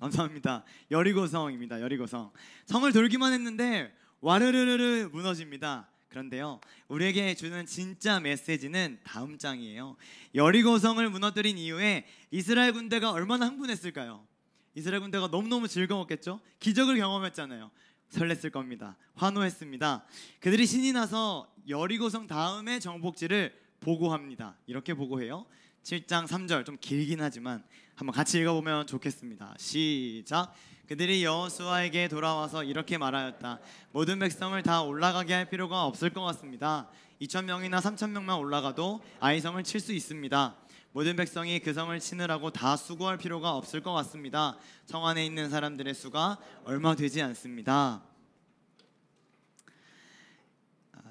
감사합니다. 여리고성입니다. 여리고성. 성을 돌기만 했는데 와르르르 무너집니다. 그런데요, 우리에게 주는 진짜 메시지는 다음 장이에요. 여리고성을 무너뜨린 이후에 이스라엘 군대가 얼마나 흥분했을까요? 이스라엘 군대가 너무너무 즐거웠겠죠? 기적을 경험했잖아요. 설렜을 겁니다. 환호했습니다. 그들이 신이 나서 여리고성 다음의 정복지를 보고합니다. 이렇게 보고해요. 7장 3절, 좀 길긴 하지만 한번 같이 읽어보면 좋겠습니다. 시작. 그들이 여호수아에게 돌아와서 이렇게 말하였다. 모든 백성을 다 올라가게 할 필요가 없을 것 같습니다. 2,000명이나 3,000명만 올라가도 아이성을 칠 수 있습니다. 모든 백성이 그 성을 치느라고 다 수고할 필요가 없을 것 같습니다. 성 안에 있는 사람들의 수가 얼마 되지 않습니다.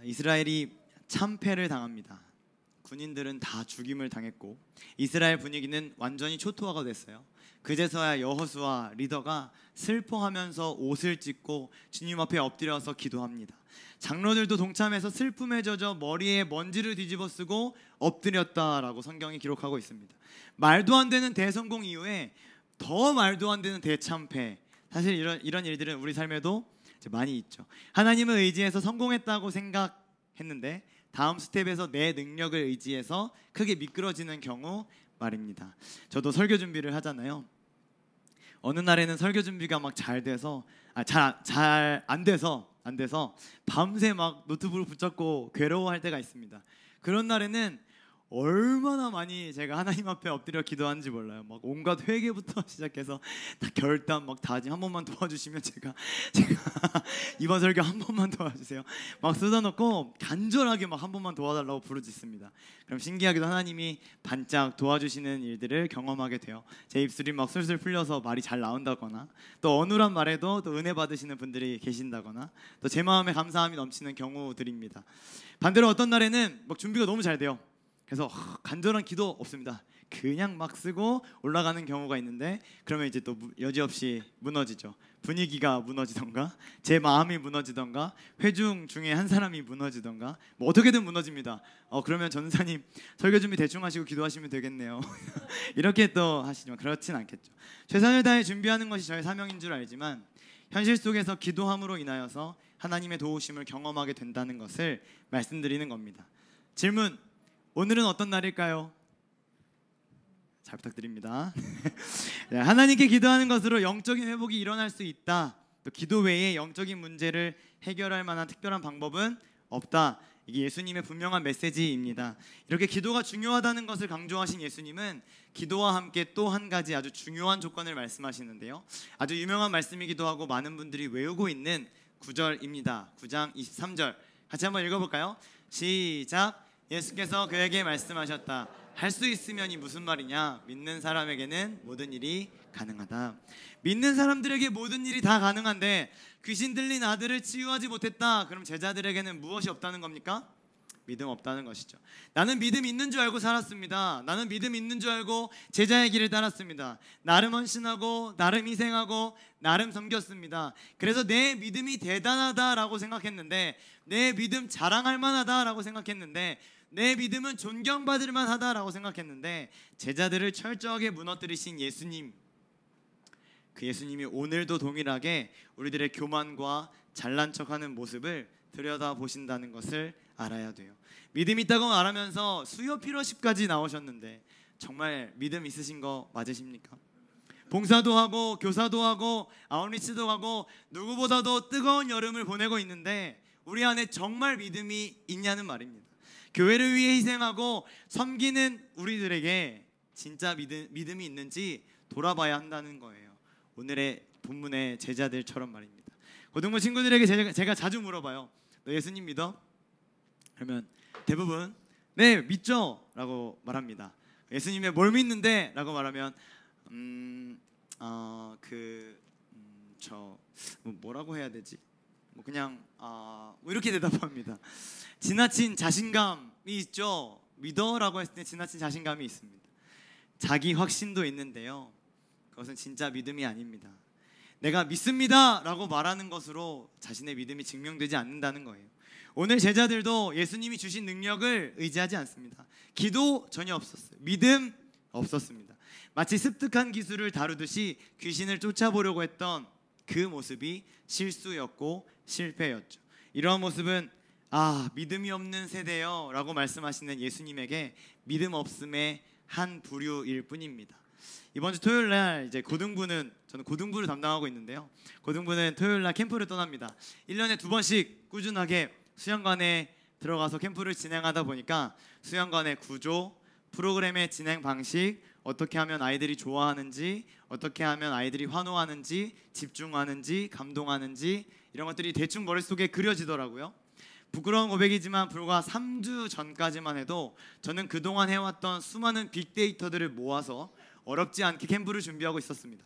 이스라엘이 참패를 당합니다. 군인들은 다 죽임을 당했고 이스라엘 분위기는 완전히 초토화가 됐어요. 그제서야 여호수아 리더가 슬퍼하면서 옷을 찢고 주님 앞에 엎드려서 기도합니다. 장로들도 동참해서 슬픔에 젖어 머리에 먼지를 뒤집어 쓰고 엎드렸다라고 성경이 기록하고 있습니다. 말도 안 되는 대성공 이후에 더 말도 안 되는 대참패. 사실 이런 일들은 우리 삶에도 많이 있죠. 하나님을 의지해서 성공했다고 생각했는데 다음 스텝에서 내 능력을 의지해서 크게 미끄러지는 경우 말입니다. 저도 설교 준비를 하잖아요. 어느 날에는 설교 준비가 막 잘 돼서 잘 안 돼서 밤새 막 노트북을 붙잡고 괴로워할 때가 있습니다. 그런 날에는 얼마나 많이 제가 하나님 앞에 엎드려 기도하는지 몰라요. 막 온갖 회개부터 시작해서 다 결단, 막 다짐, 한 번만 도와주시면 제가 이번 설교 한 번만 도와주세요. 막 쏟아놓고 간절하게 막 한 번만 도와달라고 부르짖습니다. 그럼 신기하게도 하나님이 반짝 도와주시는 일들을 경험하게 돼요. 제 입술이 막 술술 풀려서 말이 잘 나온다거나, 또 어눌한 말에도 또 은혜 받으시는 분들이 계신다거나, 또 제 마음에 감사함이 넘치는 경우들입니다. 반대로 어떤 날에는 막 준비가 너무 잘 돼요. 그래서 간절한 기도 없습니다. 그냥 막 쓰고 올라가는 경우가 있는데 그러면 이제 또 여지없이 무너지죠. 분위기가 무너지던가 제 마음이 무너지던가 회중 중에 한 사람이 무너지던가 뭐 어떻게든 무너집니다. 그러면 전사님 설교 준비 대충 하시고 기도하시면 되겠네요. 이렇게 또 하시지만 그렇진 않겠죠. 최선을 다해 준비하는 것이 저의 사명인 줄 알지만 현실 속에서 기도함으로 인하여서 하나님의 도우심을 경험하게 된다는 것을 말씀드리는 겁니다. 질문, 오늘은 어떤 날일까요? 잘 부탁드립니다. 하나님께 기도하는 것으로 영적인 회복이 일어날 수 있다. 또 기도 외에 영적인 문제를 해결할 만한 특별한 방법은 없다. 이게 예수님의 분명한 메시지입니다. 이렇게 기도가 중요하다는 것을 강조하신 예수님은 기도와 함께 또 한 가지 아주 중요한 조건을 말씀하시는데요. 아주 유명한 말씀이기도 하고 많은 분들이 외우고 있는 9절입니다. 9장 23절 같이 한번 읽어볼까요? 시작. 예수께서 그에게 말씀하셨다. 할 수 있으면이 무슨 말이냐? 믿는 사람에게는 모든 일이 가능하다. 믿는 사람들에게 모든 일이 다 가능한데 귀신 들린 아들을 치유하지 못했다. 그럼 제자들에게는 무엇이 없다는 겁니까? 믿음 없다는 것이죠. 나는 믿음 있는 줄 알고 살았습니다. 나는 믿음 있는 줄 알고 제자의 길을 따랐습니다. 나름 헌신하고 나름 희생하고 나름 섬겼습니다. 그래서 내 믿음이 대단하다라고 생각했는데, 내 믿음 자랑할 만하다라고 생각했는데, 내 믿음은 존경받을 만하다라고 생각했는데, 제자들을 철저하게 무너뜨리신 예수님, 그 예수님이 오늘도 동일하게 우리들의 교만과 잘난 척하는 모습을 들여다보신다는 것을 알아야 돼요. 믿음 있다고 말하면서 수요 피러십까지 나오셨는데 정말 믿음 있으신 거 맞으십니까? 봉사도 하고 교사도 하고 아웃리치도 하고 누구보다도 뜨거운 여름을 보내고 있는데 우리 안에 정말 믿음이 있냐는 말입니다. 교회를 위해 희생하고 섬기는 우리들에게 진짜 믿음이 있는지 돌아봐야 한다는 거예요. 오늘의 본문의 제자들처럼 말입니다. 고등부 친구들에게 제가 자주 물어봐요. 너 예수님 믿어? 그러면 대부분 네 믿죠? 라고 말합니다. 예수님의 뭘 믿는데? 라고 말하면 뭐라고 해야 되지? 뭐 그냥 뭐 이렇게 대답합니다. 지나친 자신감이 있죠. 믿어라고 했을 때 지나친 자신감이 있습니다. 자기 확신도 있는데요, 그것은 진짜 믿음이 아닙니다. 내가 믿습니다 라고 말하는 것으로 자신의 믿음이 증명되지 않는다는 거예요. 오늘 제자들도 예수님이 주신 능력을 의지하지 않습니다. 기도 전혀 없었어요. 믿음 없었습니다. 마치 습득한 기술을 다루듯이 귀신을 쫓아보려고 했던 그 모습이 실수였고 실패였죠. 이러한 모습은 믿음이 없는 세대요 라고 말씀하시는 예수님에게 믿음 없음의 한 부류일 뿐입니다. 이번 주 토요일 날 이제 저는 고등부를 담당하고 있는데요, 고등부는 토요일 날 캠프를 떠납니다. 1년에 2번씩 꾸준하게 수영관에 들어가서 캠프를 진행하다 보니까 수영관의 구조, 프로그램의 진행 방식, 어떻게 하면 아이들이 좋아하는지, 어떻게 하면 아이들이 환호하는지, 집중하는지, 감동하는지, 이런 것들이 대충 머릿속에 그려지더라고요. 부끄러운 고백이지만 불과 3주 전까지만 해도 저는 그동안 해왔던 수많은 빅데이터들을 모아서 어렵지 않게 캠프를 준비하고 있었습니다.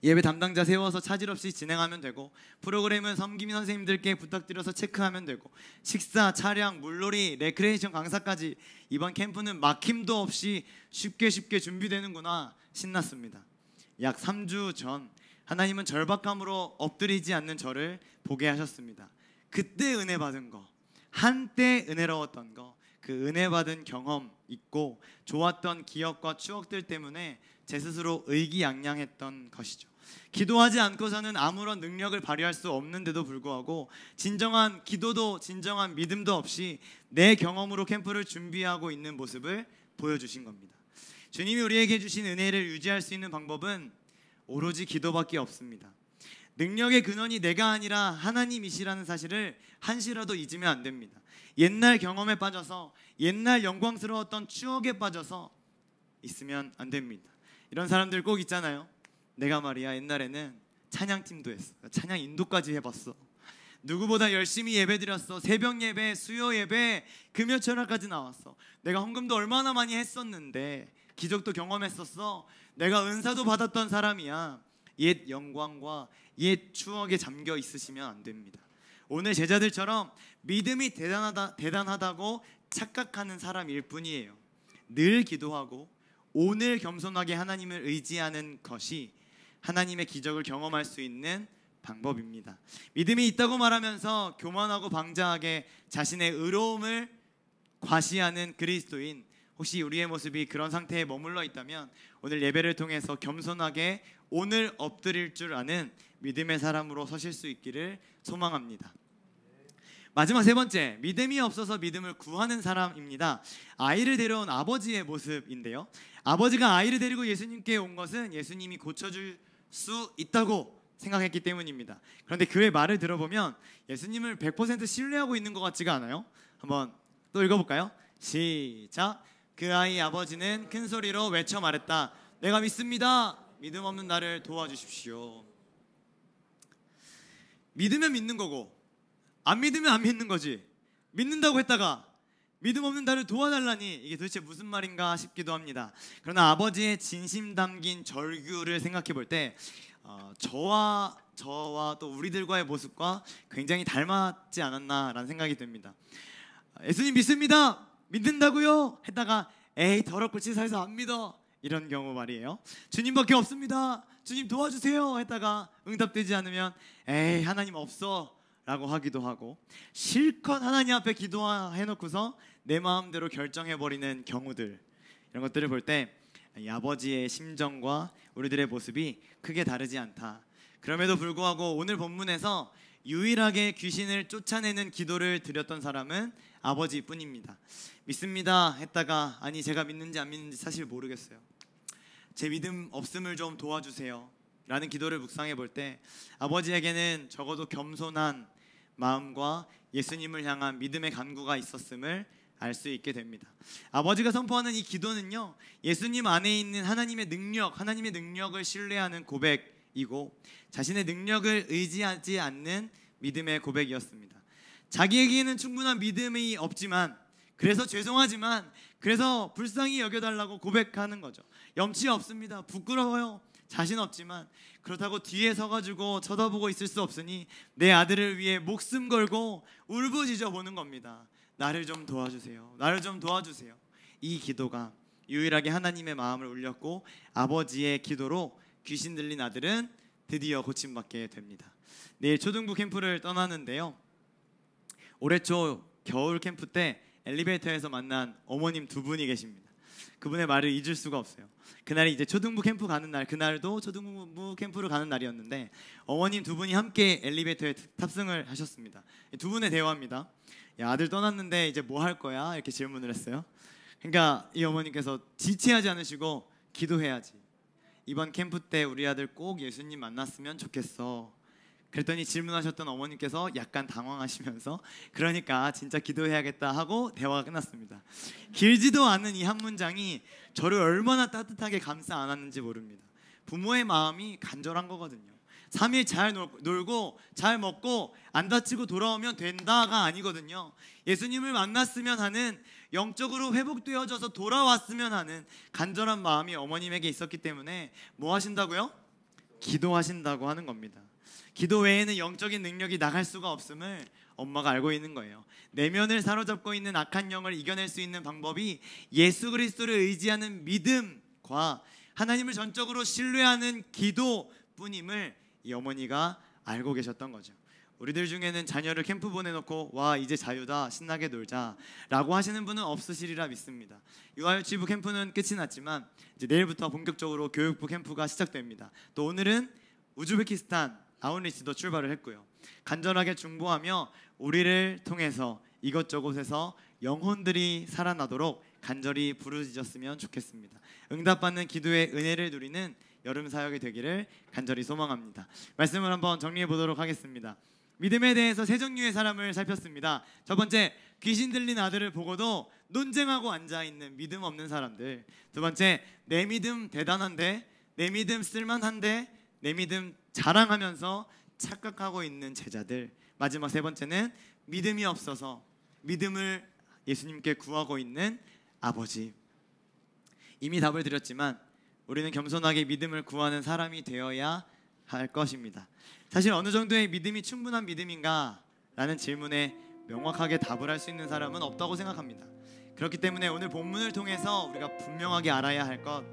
예배 담당자 세워서 차질 없이 진행하면 되고, 프로그램은 섬김 선생님들께 부탁드려서 체크하면 되고, 식사, 차량, 물놀이, 레크레이션 강사까지 이번 캠프는 막힘도 없이 쉽게 준비되는구나 신났습니다. 약 3주 전 하나님은 절박함으로 엎드리지 않는 저를 보게 하셨습니다. 그때 은혜 받은 거, 한때 은혜로웠던 거, 그 은혜 받은 경험 있고 좋았던 기억과 추억들 때문에 제 스스로 의기양양했던 것이죠. 기도하지 않고서는 아무런 능력을 발휘할 수 없는데도 불구하고 진정한 기도도 진정한 믿음도 없이 내 경험으로 캠프를 준비하고 있는 모습을 보여주신 겁니다. 주님이 우리에게 주신 은혜를 유지할 수 있는 방법은 오로지 기도밖에 없습니다. 능력의 근원이 내가 아니라 하나님이시라는 사실을 한시라도 잊으면 안 됩니다. 옛날 경험에 빠져서, 옛날 영광스러웠던 추억에 빠져서 있으면 안 됩니다. 이런 사람들 꼭 있잖아요. 내가 말이야 옛날에는 찬양팀도 했어, 찬양 인도까지 해봤어, 누구보다 열심히 예배드렸어, 새벽 예배, 수요 예배, 금요 철학까지 나왔어, 내가 헌금도 얼마나 많이 했었는데, 기적도 경험했었어, 내가 은사도 받았던 사람이야. 옛 영광과 옛 추억에 잠겨 있으시면 안 됩니다. 오늘 제자들처럼 믿음이 대단하다고 착각하는 사람일 뿐이에요. 늘 기도하고 오늘 겸손하게 하나님을 의지하는 것이 하나님의 기적을 경험할 수 있는 방법입니다. 믿음이 있다고 말하면서 교만하고 방자하게 자신의 의로움을 과시하는 그리스도인, 혹시 우리의 모습이 그런 상태에 머물러 있다면 오늘 예배를 통해서 겸손하게 오늘 엎드릴 줄 아는 믿음의 사람으로 서실 수 있기를 소망합니다. 마지막 세 번째, 믿음이 없어서 믿음을 구하는 사람입니다. 아이를 데려온 아버지의 모습인데요, 아버지가 아이를 데리고 예수님께 온 것은 예수님이 고쳐줄 수 있다고 생각했기 때문입니다. 그런데 그의 말을 들어보면 예수님을 100% 신뢰하고 있는 것 같지가 않아요. 한번 또 읽어볼까요? 시작. 그 아이 아버지는 큰 소리로 외쳐 말했다. 내가 믿습니다. 믿음 없는 나를 도와주십시오. 믿으면 믿는 거고 안 믿으면 안 믿는 거지. 믿는다고 했다가 믿음 없는 나를 도와달라니 이게 도대체 무슨 말인가 싶기도 합니다. 그러나 아버지의 진심 담긴 절규를 생각해 볼 때 저와 또 우리들과의 모습과 굉장히 닮았지 않았나라는 생각이 듭니다. 예수님 믿습니다. 믿는다고요? 했다가 에이 더럽고 치사해서 안 믿어, 이런 경우 말이에요. 주님밖에 없습니다. 주님 도와주세요 했다가 응답되지 않으면 에이 하나님 없어 라고 하기도 하고, 실컷 하나님 앞에 기도해놓고서 내 마음대로 결정해버리는 경우들, 이런 것들을 볼 때 이 아버지의 심정과 우리들의 모습이 크게 다르지 않다. 그럼에도 불구하고 오늘 본문에서 유일하게 귀신을 쫓아내는 기도를 드렸던 사람은 아버지뿐입니다. 믿습니다 했다가 아니 제가 믿는지 안 믿는지 사실 모르겠어요, 제 믿음 없음을 좀 도와주세요 라는 기도를 묵상해 볼 때 아버지에게는 적어도 겸손한 마음과 예수님을 향한 믿음의 간구가 있었음을 알 수 있게 됩니다. 아버지가 선포하는 이 기도는요, 예수님 안에 있는 하나님의 능력을 신뢰하는 고백이고 자신의 능력을 의지하지 않는 믿음의 고백이었습니다. 자기에게는 충분한 믿음이 없지만, 그래서 죄송하지만, 그래서 불쌍히 여겨달라고 고백하는 거죠. 염치 없습니다, 부끄러워요, 자신 없지만 그렇다고 뒤에 서가지고 쳐다보고 있을 수 없으니 내 아들을 위해 목숨 걸고 울부짖어 보는 겁니다. 나를 좀 도와주세요, 나를 좀 도와주세요. 이 기도가 유일하게 하나님의 마음을 울렸고 아버지의 기도로 귀신 들린 아들은 드디어 고침받게 됩니다. 내일 초등부 캠프를 떠나는데요, 올해 초 겨울 캠프 때 엘리베이터에서 만난 어머님 두 분이 계십니다. 그분의 말을 잊을 수가 없어요. 그날이 이제 초등부 캠프 가는 날, 그날도 초등부 캠프를 가는 날이었는데 어머님 두 분이 함께 엘리베이터에 탑승을 하셨습니다. 두 분의 대화입니다. 야, 아들 떠났는데 이제 뭐 할 거야? 이렇게 질문을 했어요. 그러니까 이 어머니께서 지체하지 않으시고 기도해야지, 이번 캠프 때 우리 아들 꼭 예수님 만났으면 좋겠어. 그랬더니 질문하셨던 어머님께서 약간 당황하시면서 그러니까 진짜 기도해야겠다 하고 대화가 끝났습니다. 길지도 않은 이 한 문장이 저를 얼마나 따뜻하게 감싸 안았는지 모릅니다. 부모의 마음이 간절한 거거든요. 3일 잘 놀고 잘 먹고 안 다치고 돌아오면 된다가 아니거든요. 예수님을 만났으면 하는, 영적으로 회복되어져서 돌아왔으면 하는 간절한 마음이 어머님에게 있었기 때문에 뭐 하신다고요? 기도하신다고 하는 겁니다. 기도 외에는 영적인 능력이 나갈 수가 없음을 엄마가 알고 있는 거예요. 내면을 사로잡고 있는 악한 영을 이겨낼 수 있는 방법이 예수 그리스도를 의지하는 믿음과 하나님을 전적으로 신뢰하는 기도뿐임을 이 어머니가 알고 계셨던 거죠. 우리들 중에는 자녀를 캠프 보내놓고 와 이제 자유다 신나게 놀자 라고 하시는 분은 없으시리라 믿습니다. 유아유치부 캠프는 끝이 났지만 이제 내일부터 본격적으로 교육부 캠프가 시작됩니다. 또 오늘은 우즈베키스탄 아웃리치도 출발을 했고요. 간절하게 중보하며 우리를 통해서 이것저것에서 영혼들이 살아나도록 간절히 부르짖었으면 좋겠습니다. 응답받는 기도의 은혜를 누리는 여름 사역이 되기를 간절히 소망합니다. 말씀을 한번 정리해 보도록 하겠습니다. 믿음에 대해서 세 종류의 사람을 살폈습니다. 첫 번째, 귀신 들린 아들을 보고도 논쟁하고 앉아있는 믿음 없는 사람들. 두 번째, 내 믿음 대단한데, 내 믿음 쓸만한데, 내 믿음 자랑하면서 착각하고 있는 제자들. 마지막 세 번째는 믿음이 없어서 믿음을 예수님께 구하고 있는 아버지. 이미 답을 드렸지만 우리는 겸손하게 믿음을 구하는 사람이 되어야 할 것입니다. 사실 어느 정도의 믿음이 충분한 믿음인가? 라는 질문에 명확하게 답을 할 수 있는 사람은 없다고 생각합니다. 그렇기 때문에 오늘 본문을 통해서 우리가 분명하게 알아야 할 것,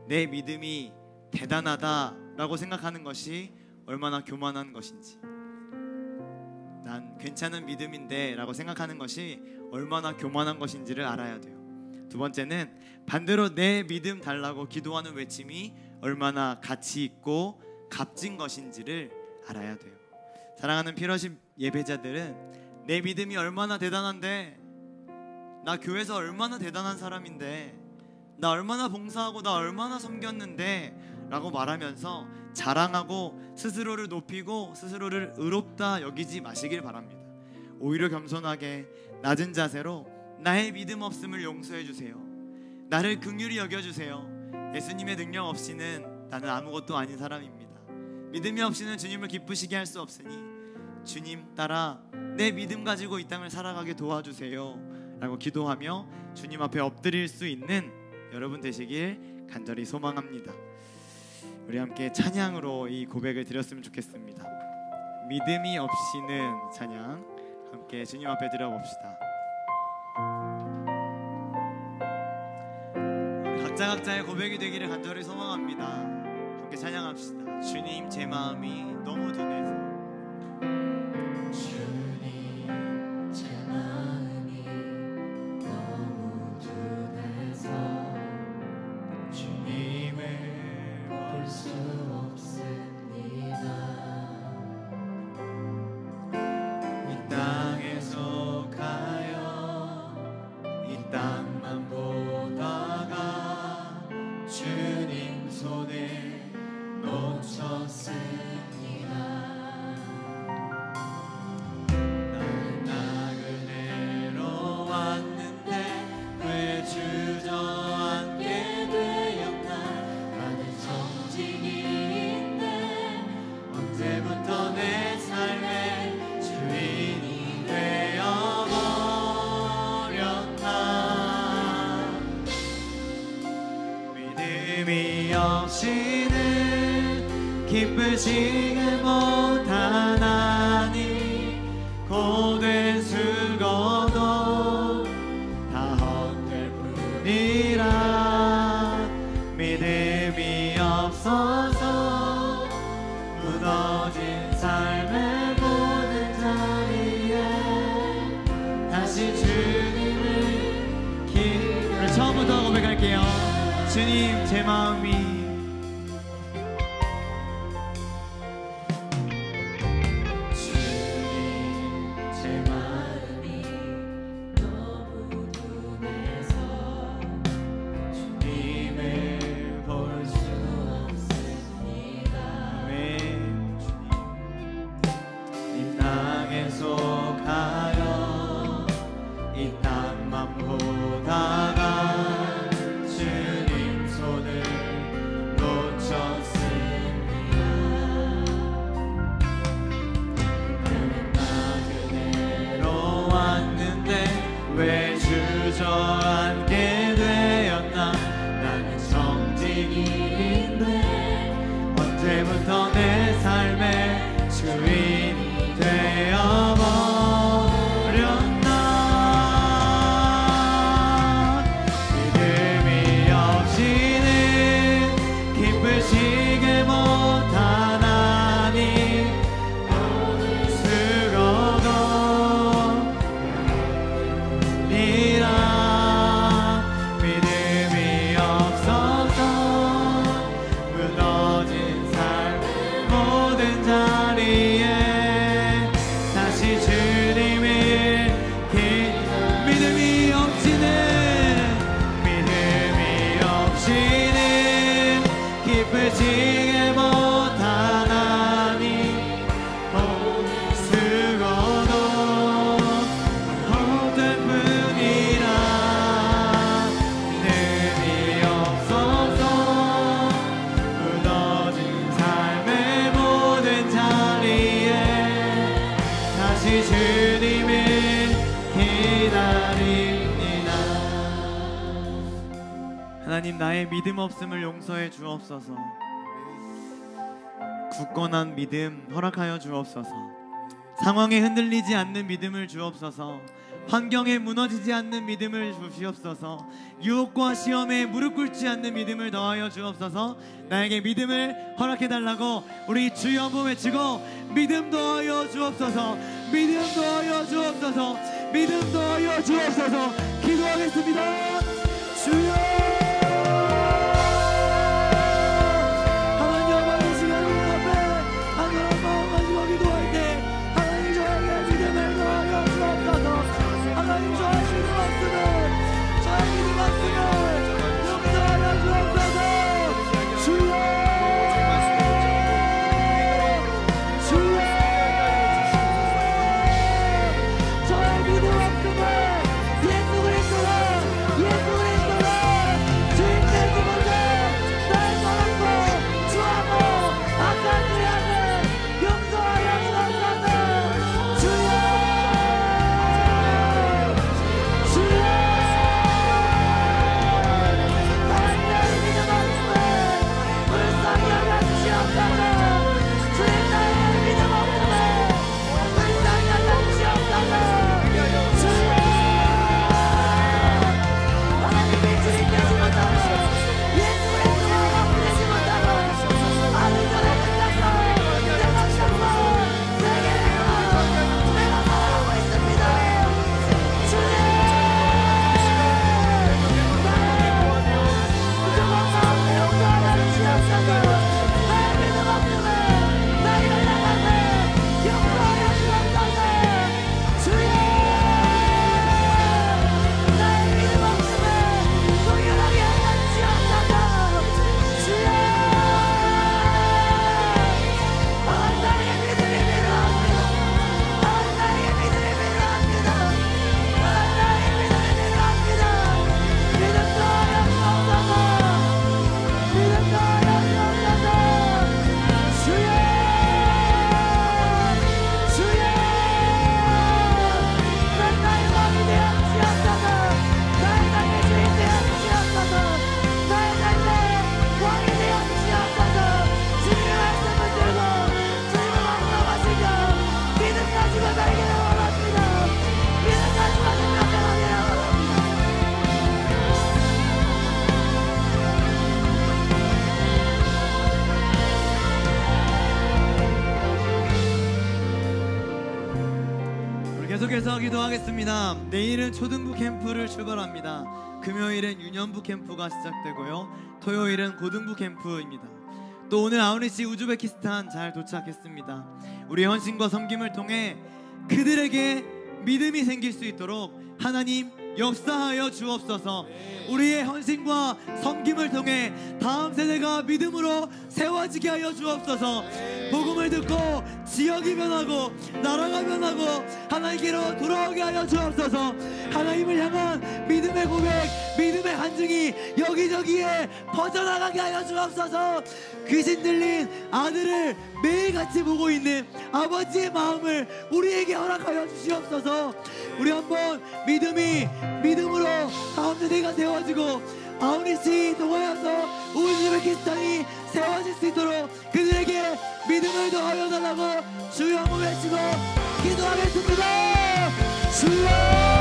내 믿음이 대단하다라고 생각하는 것이 얼마나 교만한 것인지, 난 괜찮은 믿음인데 라고 생각하는 것이 얼마나 교만한 것인지를 알아야 돼요. 두 번째는 반대로 내 믿음 달라고 기도하는 외침이 얼마나 가치 있고 값진 것인지를 알아야 돼요. 사랑하는 피러십 예배자들은 내 믿음이 얼마나 대단한데, 나 교회에서 얼마나 대단한 사람인데, 나 얼마나 봉사하고 나 얼마나 섬겼는데 라고 말하면서 자랑하고 스스로를 높이고 스스로를 의롭다 여기지 마시길 바랍니다. 오히려 겸손하게 낮은 자세로 나의 믿음 없음을 용서해 주세요. 나를 긍휼히 여겨주세요. 예수님의 능력 없이는 나는 아무것도 아닌 사람입니다. 믿음이 없이는 주님을 기쁘시게 할 수 없으니 주님 따라 내 믿음 가지고 이 땅을 살아가게 도와주세요 라고 기도하며 주님 앞에 엎드릴 수 있는 여러분 되시길 간절히 소망합니다. 우리 함께 찬양으로 이 고백을 드렸으면 좋겠습니다. 믿음이 없이는 찬양 함께 주님 앞에 드려봅시다. 각자의 고백이 되기를 간절히 소망합니다. 함께 찬양합시다. 주님 제 마음이 너무 둔해서 주님 제 마음이 너무 둔해서 주님을 볼 수 없습니다. 이 땅에 속하여 이 땅만 보다가 주님 손을 놓쳤습니다. 나는 나그네로 왔는데 왜 주저앉게 되었나. 나는 정직인데 언제부터 내 삶의 주인이 되어버렸나. 믿음이 없이는 기쁘지를 못하나니 고된 수고도 다 헛될 뿐이라. 믿음이 없어서 무너진 삶의 모든 자리에 다시 주님을 우리 처음부터 고백할게요. 주님 제 마음이 왜 주저앉게 되었나. 나는 정직인데 언제부터 내 삶의 주인이 되어버렸나. 믿음이 없이는 기쁘시게 못하나니 믿음이 없어서 무너진 삶의 모든 자리에 다시 주님을 믿음이 없이는 기쁘지게 못하나니 수고도 헛될 뿐이라. 믿음이 없어서 무너진 삶의 모든 자리에 다시 주님을 기다립니다. 하나님 나의 믿음 없음을 용서해 주옵소서. 굳건한 믿음 허락하여 주옵소서. 상황에 흔들리지 않는 믿음을 주옵소서. 환경에 무너지지 않는 믿음을 주시옵소서. 유혹과 시험에 무릎 꿇지 않는 믿음을 더하여 주옵소서. 나에게 믿음을 허락해달라고 우리 주여 한번 외치고 믿음 더하여 주옵소서. 믿음 더하여 주옵소서. 믿음 더하여 주옵소서. 기도하겠습니다. 주여 예수 그리스도가 계속해서 기도하겠습니다. 내일은 초등부 캠프를 출발합니다. 금요일은 유년부 캠프가 시작되고요, 토요일은 고등부 캠프입니다. 또 오늘 아우리시 우즈베키스탄 잘 도착했습니다. 우리의 헌신과 섬김을 통해 그들에게 믿음이 생길 수 있도록 하나님 역사하여 주옵소서. 우리의 헌신과 섬김을 통해 다음 세대가 믿음으로 세워지게 하여 주옵소서. 복음을 듣고 지역이 변하고 나라가 변하고 하나님께로 돌아오게 하여 주옵소서. 하나님을 향한 믿음의 고백, 믿음의 간증이 여기저기에 퍼져나가게 하여 주옵소서. 귀신 들린 아들을 매일같이 보고 있는 아버지의 마음을 우리에게 허락하여 주시옵소서. 우리 한번 믿음으로 다음 세대가 세워지고 아우리시 통하여서 우즈베키스탄이 세워질 수 있도록 그들에게 믿음을 더하여 달라고 주여 한번 외치고 기도하겠습니다. 주여!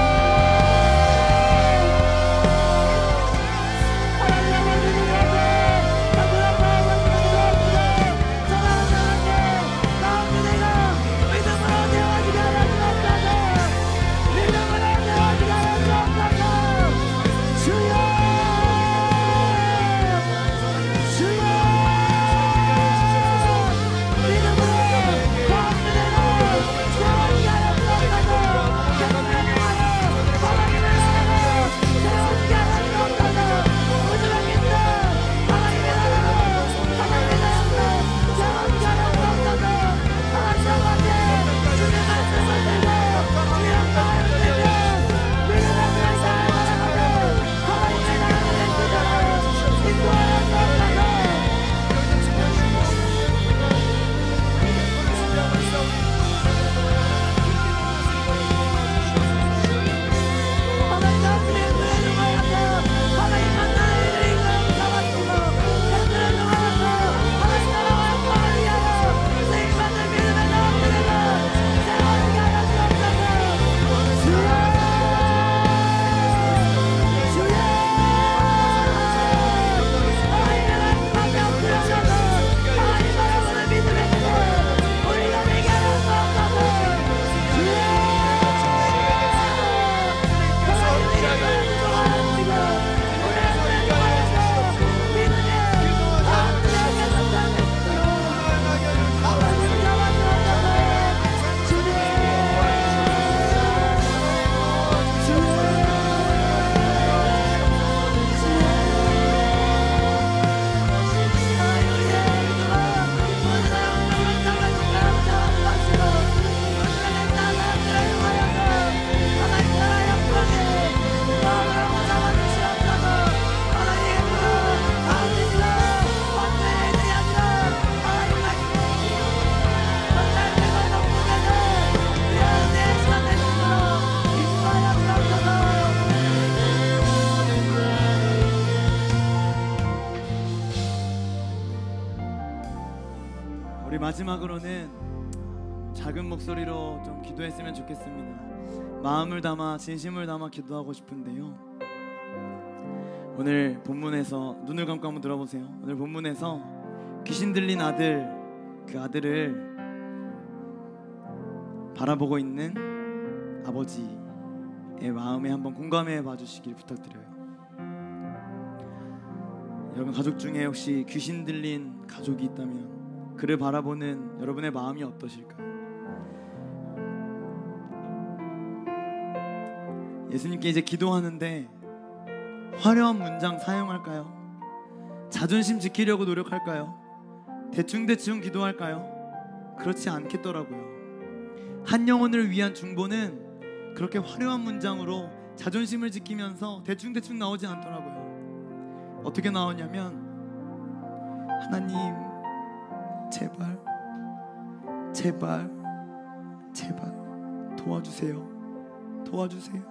마지막으로는 작은 목소리로 좀 기도했으면 좋겠습니다. 마음을 담아 진심을 담아 기도하고 싶은데요, 오늘 본문에서 눈을 감고 한번 들어보세요. 오늘 본문에서 귀신 들린 아들, 그 아들을 바라보고 있는 아버지의 마음에 한번 공감해 봐주시길 부탁드려요. 여러분 가족 중에 혹시 귀신 들린 가족이 있다면 그를 바라보는 여러분의 마음이 어떠실까요? 예수님께 이제 기도하는데 화려한 문장 사용할까요? 자존심 지키려고 노력할까요? 대충대충 기도할까요? 그렇지 않겠더라고요. 한 영혼을 위한 중보는 그렇게 화려한 문장으로 자존심을 지키면서 대충대충 나오지 않더라고요. 어떻게 나오냐면, 하나님 제발 제발 제발 도와주세요. 도와주세요.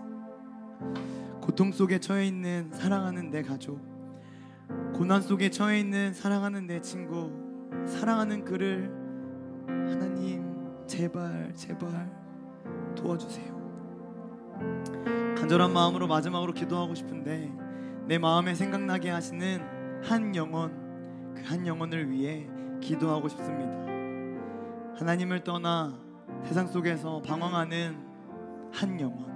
고통 속에 처해 있는 사랑하는 내 가족, 고난 속에 처해 있는 사랑하는 내 친구, 사랑하는 그를 하나님 제발 제발 도와주세요. 간절한 마음으로 마지막으로 기도하고 싶은데, 내 마음에 생각나게 하시는 한 영혼, 그 한 영혼을 위해 기도하고 싶습니다. 하나님을 떠나 세상 속에서 방황하는 한 영혼,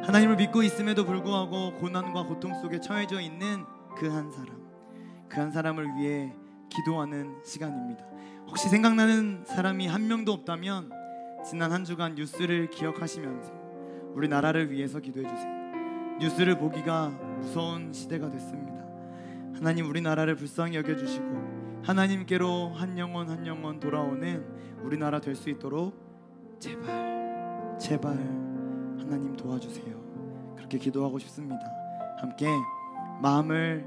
하나님을 믿고 있음에도 불구하고 고난과 고통 속에 처해져 있는 그 한 사람을 위해 기도하는 시간입니다. 혹시 생각나는 사람이 한 명도 없다면 지난 한 주간 뉴스를 기억하시면서 우리 나라를 위해서 기도해 주세요. 뉴스를 보기가 무서운 시대가 됐습니다. 하나님, 우리나라를 불쌍히 여겨주시고 하나님께로 한 영혼 한 영혼 돌아오는 우리나라 될 수 있도록 제발 하나님 도와주세요. 그렇게 기도하고 싶습니다. 함께 마음을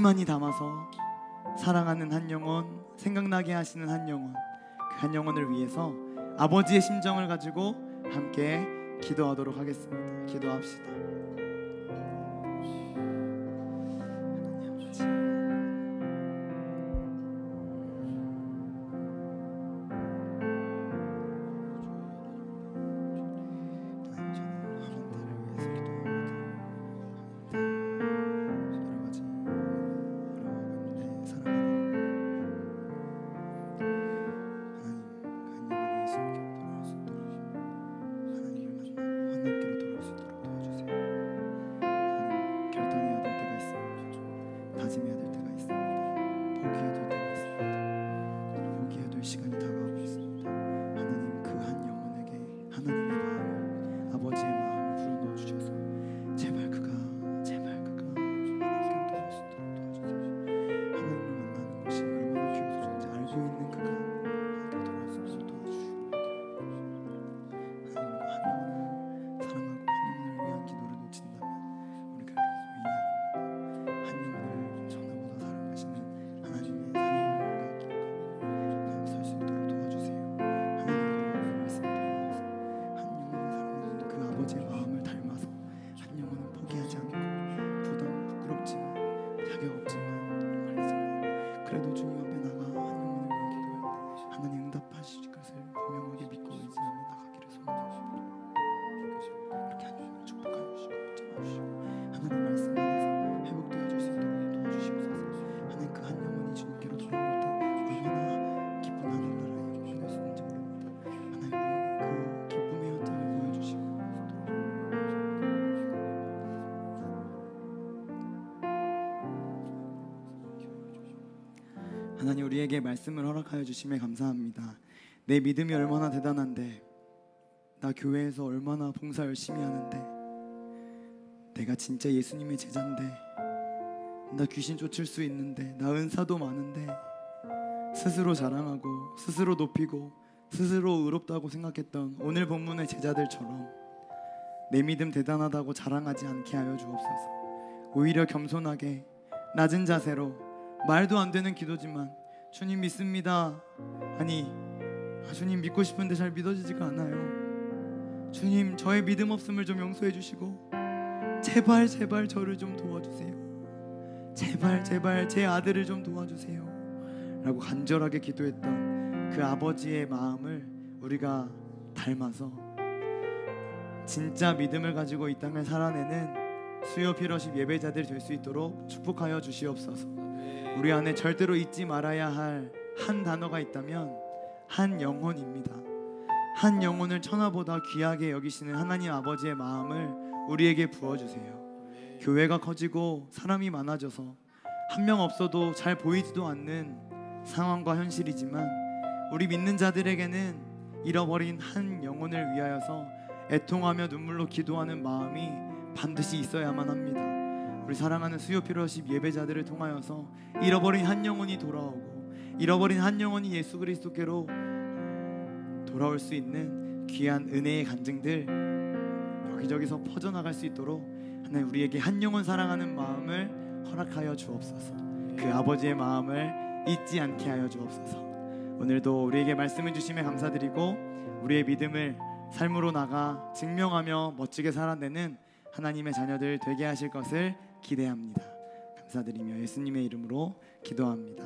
많이 담아서 사랑하는 한 영혼, 생각나게 하시는 한 영혼, 그 한 영혼을 위해서 아버지의 심정을 가지고 함께 기도하도록 하겠습니다. 기도합시다. 다짐해야 될 때가 있습니다. 포기해야 될 때가 있습니다. 포기해야 될 시간이 다가오고 있습니다. 하나님, 그 한 영혼에게 하나님의 마음, 아버지의 마음을 불어넣어 주셔서 제발 그가 하나님께로 돌아올 수 있도록 도와주세요. 하나님을 만나는 것이 얼마나 귀해서 좋은지 알고 있는 그가 하나님께 돌아올 수 있도록 도와주시고, 하나님, 한 영혼을 사랑하고 한 영혼을 위한 기도를 놓친다면 우리가 위대합니다. 한 영혼을 전하보다 사랑하시는 하나님의 사랑을 기억하고 설 수 있도록 도와주세요. 하나님의 말씀을 통해서 한 영혼을 사랑하는 그 아버지의 마음을 닮아서 한 영혼은 포기하지 않고 부끄럽지만 자격 없지만 말이지만 그래도 주님 앞에 나가 한 영혼을 위해 기도할 때 하나님 응답하실 것을 분명하게 믿고 의지하며 나가기를 소원하십니다. 그렇게 한 영혼을 축복하여 주시고 붙잡아 주시고 하나님 말씀 안에서 회복되어 줄 수 있도록 도와주시옵소서. 하나님, 그 한 영혼이 주님께로 돌아올 때 얼마나 기쁜 하늘나라의 영혼이 될 수 있는지 모릅니다. 하나님, 그 기쁨의 현장을 보여주시고 하나님, 우리에게 말씀을 허락하여 주심에 감사합니다. 내 믿음이 얼마나 대단한데, 나 교회에서 얼마나 봉사 열심히 하는데, 내가 진짜 예수님의 제자인데, 나 귀신 쫓을 수 있는데, 나 은사도 많은데, 스스로 자랑하고 스스로 높이고 스스로 의롭다고 생각했던 오늘 본문의 제자들처럼 내 믿음 대단하다고 자랑하지 않게 하여 주옵소서. 오히려 겸손하게 낮은 자세로 말도 안 되는 기도지만 주님 믿습니다, 아니 주님 믿고 싶은데 잘 믿어지지가 않아요. 주님, 저의 믿음 없음을 좀 용서해 주시고 제발 저를 좀 도와주세요. 제발 제 아들을 좀 도와주세요 라고 간절하게 기도했던 그 아버지의 마음을 우리가 닮아서 진짜 믿음을 가지고 이 땅을 살아내는 수요 피러십 예배자들이 될 수 있도록 축복하여 주시옵소서. 우리 안에 절대로 잊지 말아야 할 한 단어가 있다면 한 영혼입니다. 한 영혼을 천하보다 귀하게 여기시는 하나님 아버지의 마음을 우리에게 부어주세요. 교회가 커지고 사람이 많아져서 한 명 없어도 잘 보이지도 않는 상황과 현실이지만 우리 믿는 자들에게는 잃어버린 한 영혼을 위하여서 애통하며 눈물로 기도하는 마음이 반드시 있어야만 합니다. 우리 사랑하는 수요 피러십 예배자들을 통하여서 잃어버린 한 영혼이 돌아오고 잃어버린 한 영혼이 예수 그리스도께로 돌아올 수 있는 귀한 은혜의 간증들 여기저기서 퍼져나갈 수 있도록 하나님, 우리에게 한 영혼 사랑하는 마음을 허락하여 주옵소서. 그 아버지의 마음을 잊지 않게 하여 주옵소서. 오늘도 우리에게 말씀을 주심에 감사드리고 우리의 믿음을 삶으로 나가 증명하며 멋지게 살아내는 하나님의 자녀들 되게 하실 것을 기대합니다. 감사드리며 예수님의 이름으로 기도합니다.